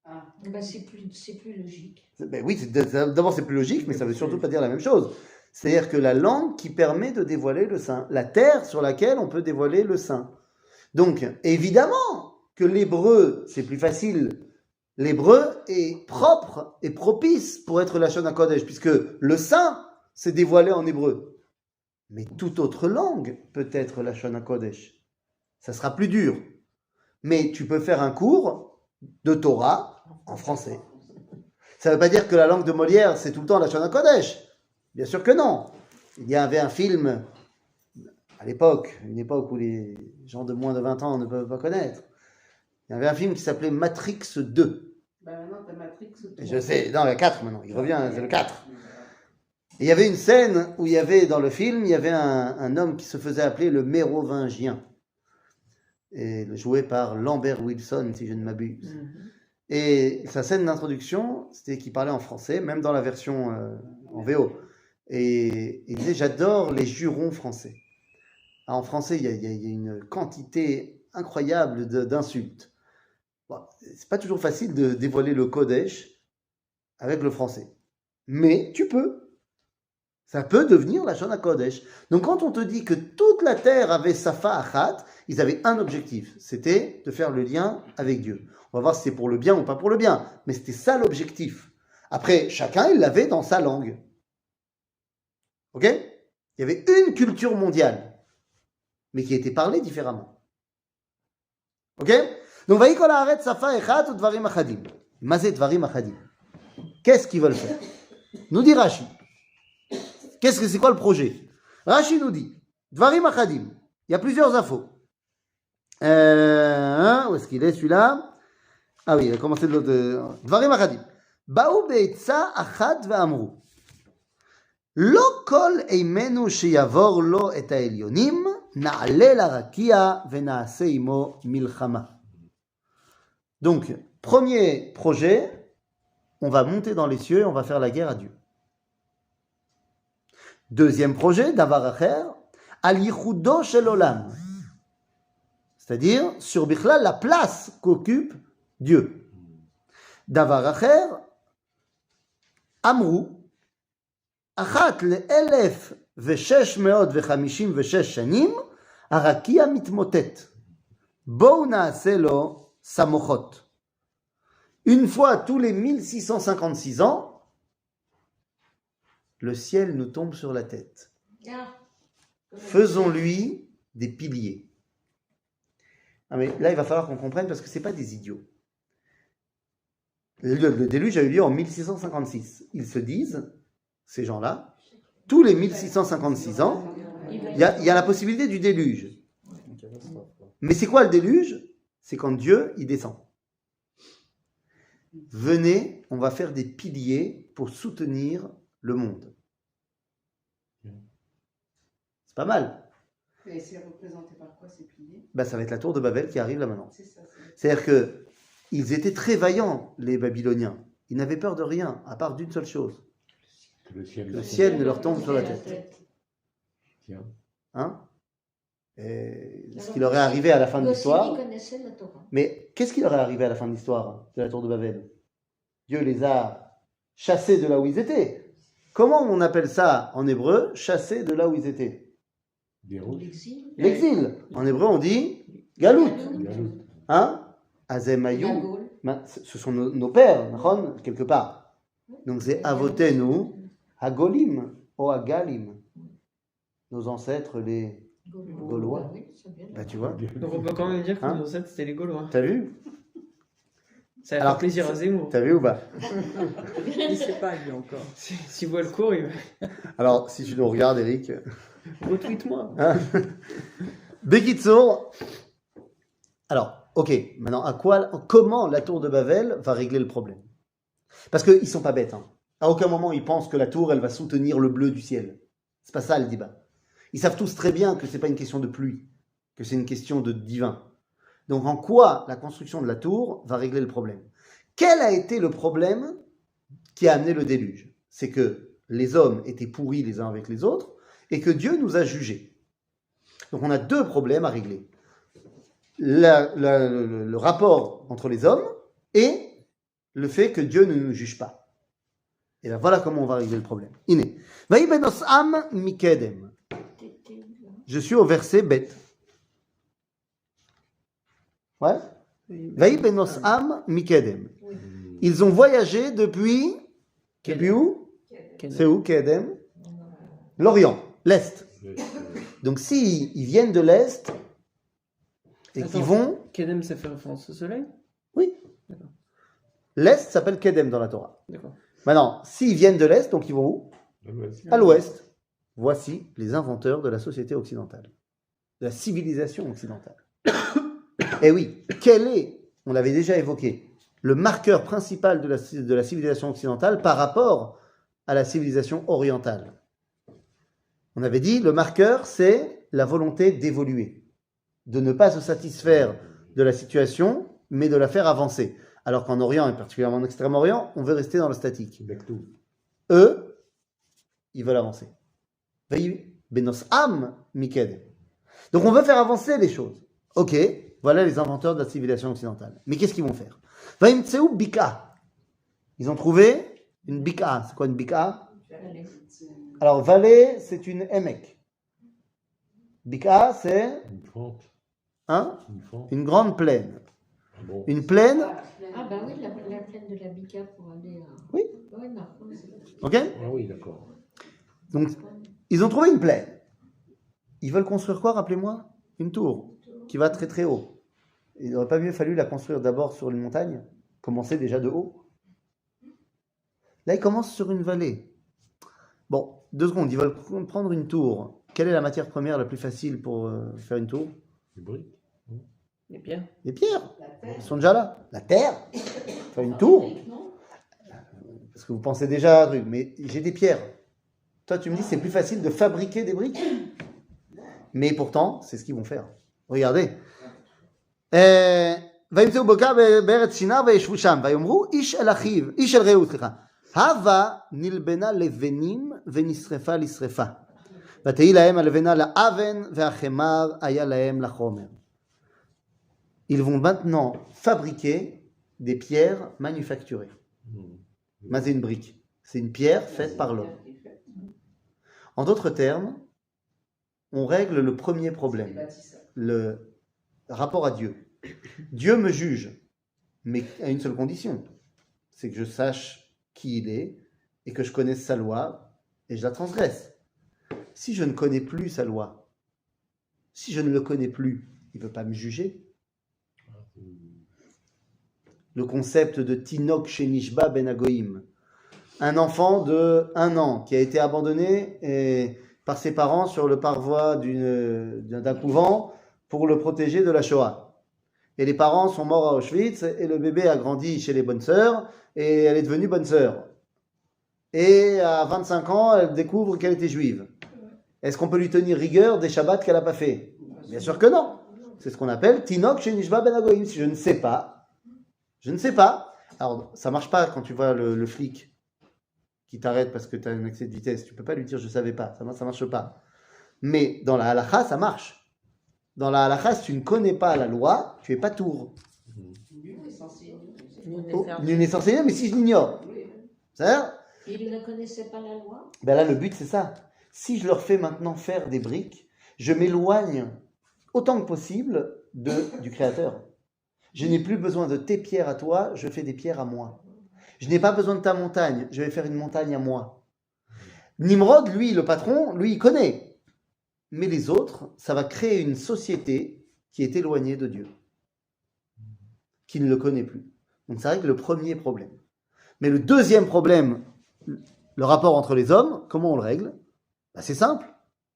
Ah. Ben, c'est plus logique. Ben oui, d'abord c'est plus logique, mais ça veut surtout pas dire la même chose. C'est-à-dire que la langue qui permet de dévoiler le saint, la terre sur laquelle on peut dévoiler le saint. Donc, évidemment que l'hébreu, c'est plus facile. L'hébreu est propre et propice pour être Lashon HaKodesh, puisque le saint s'est dévoilé en hébreu. Mais toute autre langue peut être Lashon HaKodesh. Ça sera plus dur. Mais tu peux faire un cours de Torah en français. Ça ne veut pas dire que la langue de Molière, c'est tout le temps Lashon HaKodesh. Bien sûr que non. Il y avait un film, à l'époque, une époque où les gens de moins de 20 ans ne peuvent pas connaître. Il y avait un film qui s'appelait Matrix 2. Ben maintenant, t'as Matrix. Et je sais, non, il y a 4 maintenant, il revient, c'est le 4. Et il y avait une scène où il y avait, dans le film, il y avait un homme qui se faisait appeler le Mérovingien. Et joué par Lambert Wilson, si je ne m'abuse. Et sa scène d'introduction, c'était qu'il parlait en français, même dans la version en VO. Et il disait, j'adore les jurons français. Alors, en français, il y a une quantité incroyable d'insultes. Bon, c'est pas toujours facile de dévoiler le Kodesh avec le français. Mais tu peux. Ça peut devenir la Lashon HaKodesh. Donc quand on te dit que toute la terre avait Safa Achat, ils avaient un objectif. C'était de faire le lien avec Dieu. On va voir si c'est pour le bien ou pas pour le bien. Mais c'était ça l'objectif. Après, chacun, il l'avait dans sa langue. Ok? Il y avait une culture mondiale, mais qui était parlée différemment. Ok? Donc, Vaïkol haaretz safa echad ou dvarim achadim. Mazé dvarim achadim. Qu'est-ce qu'ils veulent faire? Nous dit Rashi. C'est quoi le projet? Rashi nous dit dvarim achadim. Il y a plusieurs infos. Où est-ce qu'il est celui-là? Ah oui, il a commencé de l'autre. Dvarim achadim. Baou be'etza achad ve'amru. Lo kol eimenu sheyavor lo et ha'elyonim na'ale larakia ve'na'ase imo milchama. Donc, premier projet, on va monter dans les cieux et on va faire la guerre à Dieu. Deuxième projet, davar acher, al yichudo shel olam. C'est-à-dire, sur Bichlal, la place qu'occupe Dieu. Davar acher, amru, achat le-elef ve-shesh meod ve-chamishim ve-shesh shanim, arakia mitmotet. Bou na'ase lo samochot. Une fois tous les 1656 ans, le ciel nous tombe sur la tête. Faisons-lui des piliers. Ah mais là, il va falloir qu'on comprenne parce que ce n'est pas des idiots. Le déluge a eu lieu en 1656. Ils se disent, ces gens-là, tous les 1656 ans, il y a la possibilité du déluge. Mais c'est quoi le déluge? C'est quand Dieu, il descend. Venez, on va faire des piliers pour soutenir le monde. C'est pas mal. Et c'est représenté par quoi ces piliers? Ben, ça va être la tour de Babel qui arrive là maintenant. C'est ça. C'est-à-dire qu'ils étaient très vaillants, les Babyloniens. Ils n'avaient peur de rien, à part d'une seule chose. Le ciel. Le ciel ne leur tombe sur la tête. Tiens. Hein? Et ce qui leur est arrivé à la fin de l'histoire. Mais qu'est-ce qui leur est arrivé à la fin de l'histoire de la tour de Babel? Dieu les a chassés de là où ils étaient. Comment on appelle ça en hébreu? Chassés de là où ils étaient. L'exil. En hébreu, on dit galout. Hein? Azemayou. Ce sont nos pères, quelque part. Donc c'est avotenu, hagolim, ou hagalim. Nos ancêtres, les Gaulois. Bah, tu vois. Donc on peut quand même dire que Hein? nos ancêtres c'était les Gaulois. T'as vu? Ça va Alors, faire plaisir à Zemmour. T'as vu ou pas? Il ne sait pas, lui, encore. S'il voit le cours, il va. Alors, si tu nous regardes, Eric. Retweet-moi. Hein? Bekitsour. Alors, ok, maintenant, comment la tour de Babel va régler le problème? Parce qu'ils ne sont pas bêtes. Hein. À aucun moment, ils pensent que la tour, elle va soutenir le bleu du ciel. C'est pas ça le débat. Ils savent tous très bien que ce n'est pas une question de pluie, que c'est une question de divin. Donc, en quoi la construction de la tour va régler le problème? Quel a été le problème qui a amené le déluge? C'est que les hommes étaient pourris les uns avec les autres et que Dieu nous a jugés. Donc, on a deux problèmes à régler. Le rapport entre les hommes et le fait que Dieu ne nous juge pas. Et là, voilà comment on va régler le problème. Iné. Vaï benos am mikedem. Je suis au verset bête. Ouais. Vaï benos am mikedem. Ils ont voyagé depuis. Depuis où? C'est où, Kedem? L'Orient, l'Est. Donc, s'ils viennent de l'Est et qu'ils vont. Kedem, ça fait référence au soleil? Oui. D'accord. L'Est s'appelle Kedem dans la Torah. D'accord. Maintenant, s'ils viennent de l'Est, donc ils vont où? À l'ouest. À l'Ouest. Voici les inventeurs de la société occidentale, de la civilisation occidentale. Et oui, quel est, on l'avait déjà évoqué, le marqueur principal de la civilisation occidentale par rapport à la civilisation orientale? On avait dit, le marqueur, c'est la volonté d'évoluer, de ne pas se satisfaire de la situation, mais de la faire avancer. Alors qu'en Orient, et particulièrement en Extrême-Orient, on veut rester dans le statique. Eux, ils veulent avancer. Benos am miked. Donc on veut faire avancer les choses. Ok, voilà les inventeurs de la civilisation occidentale. Mais qu'est-ce qu'ils vont faire? Vaimtseu bika. Ils ont trouvé une bika. C'est quoi une bika? Alors vallée, c'est une emek. Bika, c'est Une fente. hein, Une fente. une grande plaine. Ah bon. Une plaine, Ah bah oui, la plaine de la Bika pour aller à... Oui. Ouais, non. ok? Ah oui, d'accord. Donc, ils ont trouvé une plaine. Ils veulent construire quoi, rappelez-moi? Une tour qui va très très haut. Il n'aurait pas mieux fallu la construire d'abord sur une montagne, commencer déjà de haut. Là, il commence sur une vallée. Bon, 2 secondes, ils veulent prendre une tour. Quelle est la matière première la plus facile pour faire une tour? Les briques. Les pierres. Les pierres. La terre. Ils sont déjà là. La terre. Faire une tour. Non. Parce que vous pensez déjà à un truc, mais j'ai des pierres. Toi, tu me dis c'est plus facile de fabriquer des briques. Mais pourtant, c'est ce qu'ils vont faire. Regardez. וימצאו בוקה בארץ שינה וישבו שם, ויאמרו איש אל אחיו, איש אל רעהו, סליחה. הווה נלבנה לבנים ונשרפה לשרפה. ותהי להם הלבנה לאבן והחמר היה להם לחומר. Ils vont maintenant fabriquer des pierres manufacturées. Mais c'est une brique. C'est une pierre faite par l'homme. En d'autres termes, on règle le premier problème, le rapport à Dieu. Dieu me juge, mais à une seule condition, c'est que je sache qui il est et que je connaisse sa loi et je la transgresse. Si je ne connais plus sa loi, si je ne le connais plus, il ne peut pas me juger. Le concept de Tinok Shenishba Ben Agoïm, un enfant de 1 an qui a été abandonné par ses parents sur le parvoi d'un couvent pour le protéger de la Shoah. Et les parents sont morts à Auschwitz et le bébé a grandi chez les bonnes sœurs et elle est devenue bonne sœur. Et à 25 ans, elle découvre qu'elle était juive. Est-ce qu'on peut lui tenir rigueur des Shabbats qu'elle n'a pas fait? Bien sûr que non. C'est ce qu'on appelle Tinok Shenishba Ben Agoïm. Si je ne sais pas, je ne sais pas. Alors, ça ne marche pas quand tu vois le flic qui t'arrête parce que tu as un excès de vitesse. Tu ne peux pas lui dire je ne savais pas. Ça ne marche pas. Mais dans la halakha, ça marche. Dans la halakha, si tu ne connais pas la loi, tu n'es pas tour. Nul n'est censé. Nul n'est censé, mais si je l'ignore. C'est-à-dire, Ils ne connaissaient pas la loi. ben là, le but, c'est ça. Si je leur fais maintenant faire des briques, je m'éloigne autant que possible du Créateur. Je n'ai plus besoin de tes pierres à toi, je fais des pierres à moi. Je n'ai pas besoin de ta montagne, je vais faire une montagne à moi. Nimrod, lui, le patron, lui, il connaît. Mais les autres, ça va créer une société qui est éloignée de Dieu, qui ne le connaît plus. Donc ça règle le premier problème. Mais le deuxième problème, le rapport entre les hommes, comment on le règle? Ben, c'est simple.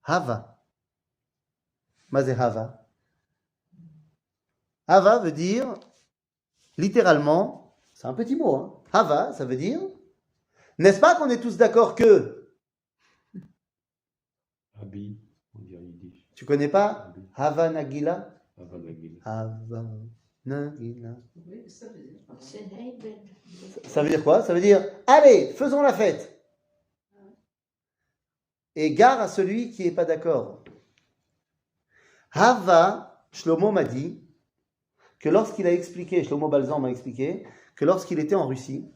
Hava. Mazé Hava. Hava veut dire, littéralement, c'est un petit mot, hein. Hava, ça veut dire, n'est-ce pas qu'on est tous d'accord que, Abi, on dirait yiddish. tu connais pas Hava Nagila? Avant la guille. Hava Nagila. Oui, ça veut dire. C'est Heibel. Ça veut dire quoi? Ça veut dire, allez, faisons la fête. Et gare à celui qui n'est pas d'accord. Hava, Shlomo m'a dit que lorsqu'il a expliqué, Shlomo Balzan m'a expliqué, que lorsqu'il était en Russie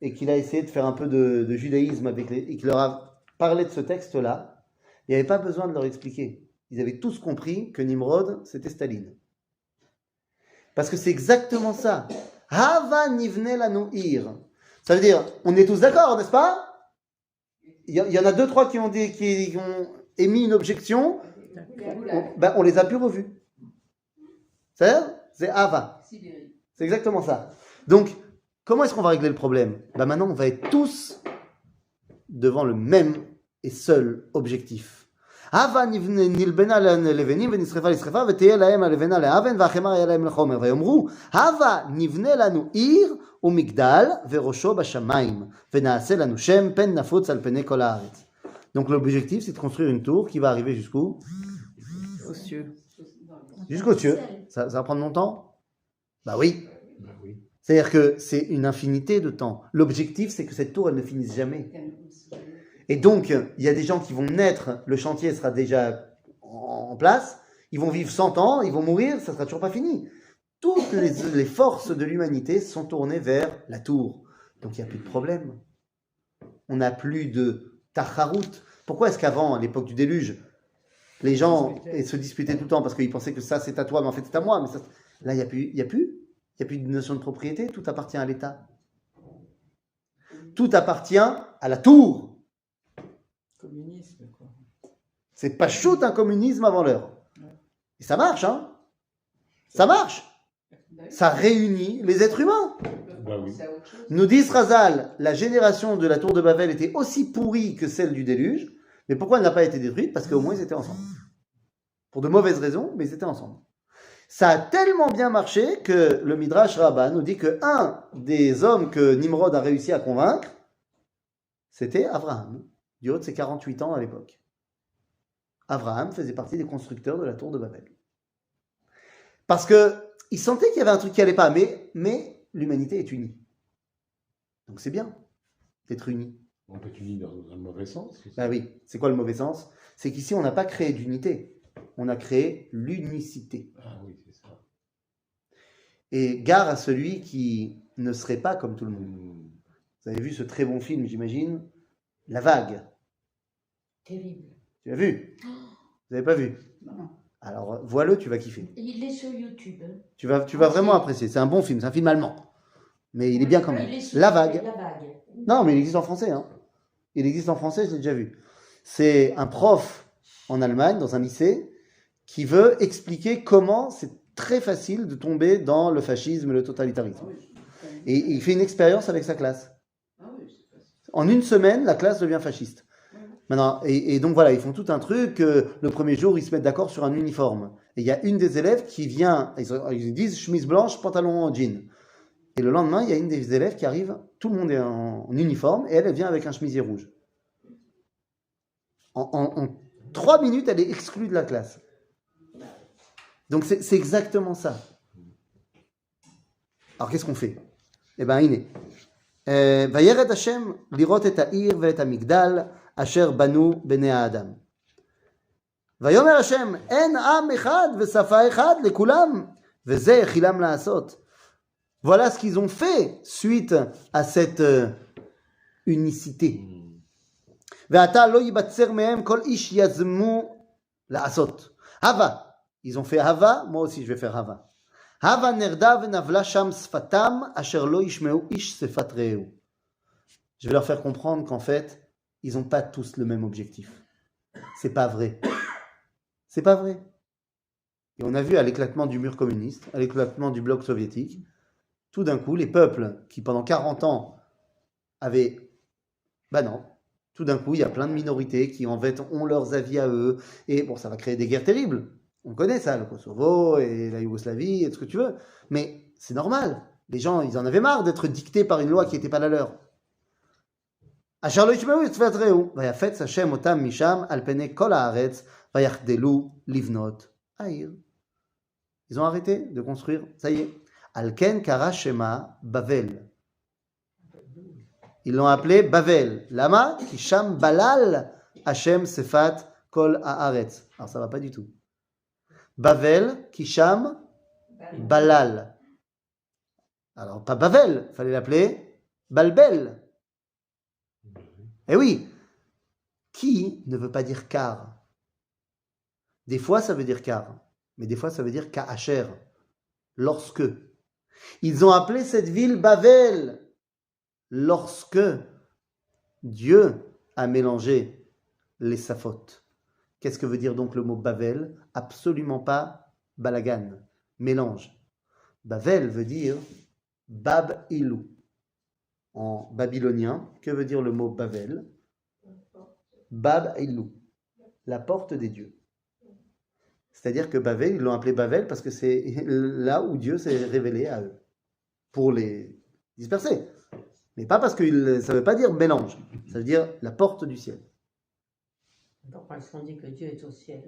et qu'il a essayé de faire un peu de judaïsme et qu'il leur a parlé de ce texte-là, il n'y avait pas besoin de leur expliquer. Ils avaient tous compris que Nimrod, c'était Staline. Parce que c'est exactement ça. Hava nivne lanu ir. Ça veut dire, on est tous d'accord, n'est-ce pas? Il y en a 2-3 qui ont émis une objection. On les a plus revus. C'est Hava. C'est exactement ça. Donc, comment est-ce qu'on va régler le problème? Maintenant, on va être tous devant le même et seul objectif. הווה נלבנה ללבנים ונשרפה לשרפה ותהיה להם הלבנה לאבן והחמר היה להם לחומר ויאמרו הווה נבנה לנו עיר ומגדל וראשו בשמיים ונעשה לנו שם פן נפוץ על פני כל הארץ. Donc l'objectif c'est de construire une tour qui va arriver jusqu'où? Aux cieux. Jusqu'aux cieux. Ça va prendre longtemps? Bah oui. Bah oui. C'est-à-dire que c'est une infinité de temps. L'objectif c'est que cette tour elle ne finisse jamais. Et donc, il y a des gens qui vont naître, le chantier sera déjà en place, ils vont vivre 100 ans, ils vont mourir, ça ne sera toujours pas fini. Toutes les forces de l'humanité sont tournées vers la tour. Donc, il n'y a plus de problème. On n'a plus de tacharout. Pourquoi est-ce qu'avant, à l'époque du déluge, les gens se disputaient tout le temps parce qu'ils pensaient que ça c'est à toi, mais en fait c'est à moi. Mais ça, là, il n'y a plus de notion de propriété, tout appartient à l'État. Tout appartient à la tour. Communisme, quoi. C'est pas shoot un communisme avant l'heure. Et ça marche, hein? Ça marche. Ça réunit les êtres humains. Bah oui. C'est autre chose. Nous dit Razal, la génération de la tour de Babel était aussi pourrie que celle du déluge. Mais pourquoi elle n'a pas été détruite? Parce qu'au moins ils étaient ensemble. Pour de mauvaises raisons, mais ils étaient ensemble. Ça a tellement bien marché que le Midrash Rabbah nous dit que un des hommes que Nimrod a réussi à convaincre, c'était Abraham, du haut de ses 48 ans à l'époque. Abraham faisait partie des constructeurs de la tour de Babel. Parce qu'il sentait qu'il y avait un truc qui n'allait pas, mais l'humanité est unie. Donc c'est bien d'être unis. On peut être unis dans le mauvais sens. Ben oui, c'est quoi le mauvais sens? C'est qu'ici on n'a pas créé d'unité, on a créé l'unicité. Ah oui, c'est ça. Et gare à celui qui ne serait pas comme tout le monde. Vous avez vu ce très bon film, j'imagine, La Vague. Terrible. Tu l'as vu? Vous n'avez pas vu? Non. Alors, vois-le, tu vas kiffer. Il est sur YouTube. Hein. Tu vas vraiment apprécier. C'est un bon film, c'est un film allemand. Mais il est bien quand même. Il est sur La Vague. La Vague. Non, mais il existe en français. Hein. Il existe en français, je l'ai déjà vu. C'est un prof en Allemagne, dans un lycée, qui veut expliquer comment c'est très facile de tomber dans le fascisme et le totalitarisme. Et il fait une expérience avec sa classe. Ah oui, c'est facile. En une semaine, la classe devient fasciste. Maintenant, et donc voilà, ils font tout un truc. Le premier jour, ils se mettent d'accord sur un uniforme. Et il y a une des élèves qui vient, ils disent chemise blanche, pantalon en jean. Et le lendemain, il y a une des élèves qui arrive, tout le monde est en uniforme, et elle vient avec un chemisier rouge. En 3 minutes, elle est exclue de la classe. Donc c'est exactement ça. Alors qu'est-ce qu'on fait? Eh bien, il est. וירד השם לראות את העיר ואת המגדל אשר בנו בני האדם. ויאמר השם אין עם אחד ושפה אחד לכולם וזה יחילם לעשות. Voilà ce qu'ils ont fait suite à cette unicité. ועתה לא ייבצר מהם כל איש יזמו לעשות. הווה, ils ont fait hava, moi aussi je vais faire hava. הווה נרדה ונבלה שם שפתם אשר לא ישמעו איש שפת רעהו. Je vais leur faire comprendre qu'en fait, ils n'ont pas tous le même objectif. C'est pas vrai. C'est pas vrai. Et on a vu à l'éclatement du mur communiste, à l'éclatement du bloc soviétique, tout d'un coup, les peuples qui pendant 40 ans avaient... Ben non. Tout d'un coup, il y a plein de minorités qui en fait ont leurs avis à eux. Et bon, ça va créer des guerres terribles. On connaît ça, le Kosovo et la Yougoslavie et tout ce que tu veux. Mais c'est normal. Les gens, ils en avaient marre d'être dictés par une loi qui n'était pas la leur. אשר לא ישמעו את שפת רעהו, ויפץ השם אותם משם על פני כל הארץ, ויחדלו לבנות העיר. Ils ont arrêté de construire, ça y est. על כן קרא שמה בבל. Ils l'ont appelé Bavel. Lama? כי שם בלל השם שפת כל הארץ. Alors ça va pas du tout. Bavel, qui שם Balal. Alors pas Bavel, il fallait l'appeler Balbel. Eh oui, qui ne veut pas dire car? Des fois ça veut dire car, mais des fois ça veut dire ka'acher, lorsque. Ils ont appelé cette ville Bavel, lorsque Dieu a mélangé les saphotes. Qu'est-ce que veut dire donc le mot Bavel? Absolument pas balagan, mélange. Bavel veut dire Bab Ilou. En babylonien, que veut dire le mot Bavel? Bab Ilou, la porte des dieux. C'est-à-dire que Bavel, ils l'ont appelé Bavel parce que c'est là où Dieu s'est révélé à eux, pour les disperser. Mais pas parce que ça ne veut pas dire mélange, ça veut dire la porte du ciel. Pourquoi est-ce qu'on dit que Dieu est au ciel?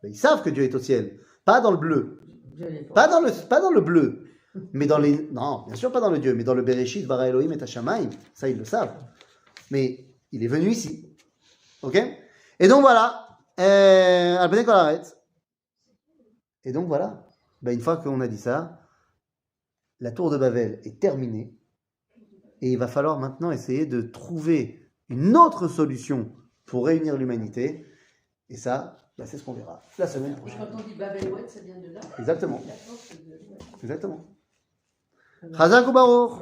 Mais ils savent que Dieu est au ciel, pas dans le bleu, Dieu n'est pas dans le bleu, mais dans les... Non, bien sûr pas dans le Dieu, mais dans le Bereshit, Bara Elohim et Hashamayim, ça ils le savent. Mais il est venu ici, ok? Et donc voilà, et donc voilà, une fois qu'on a dit ça, la tour de Babel est terminée, et il va falloir maintenant essayer de trouver une autre solution pour réunir l'humanité, et ça, c'est ce qu'on verra la semaine prochaine. Quand on dit Babel-Oued, ça vient de là. Exactement. La force de... Exactement. Chazak ou Baruch.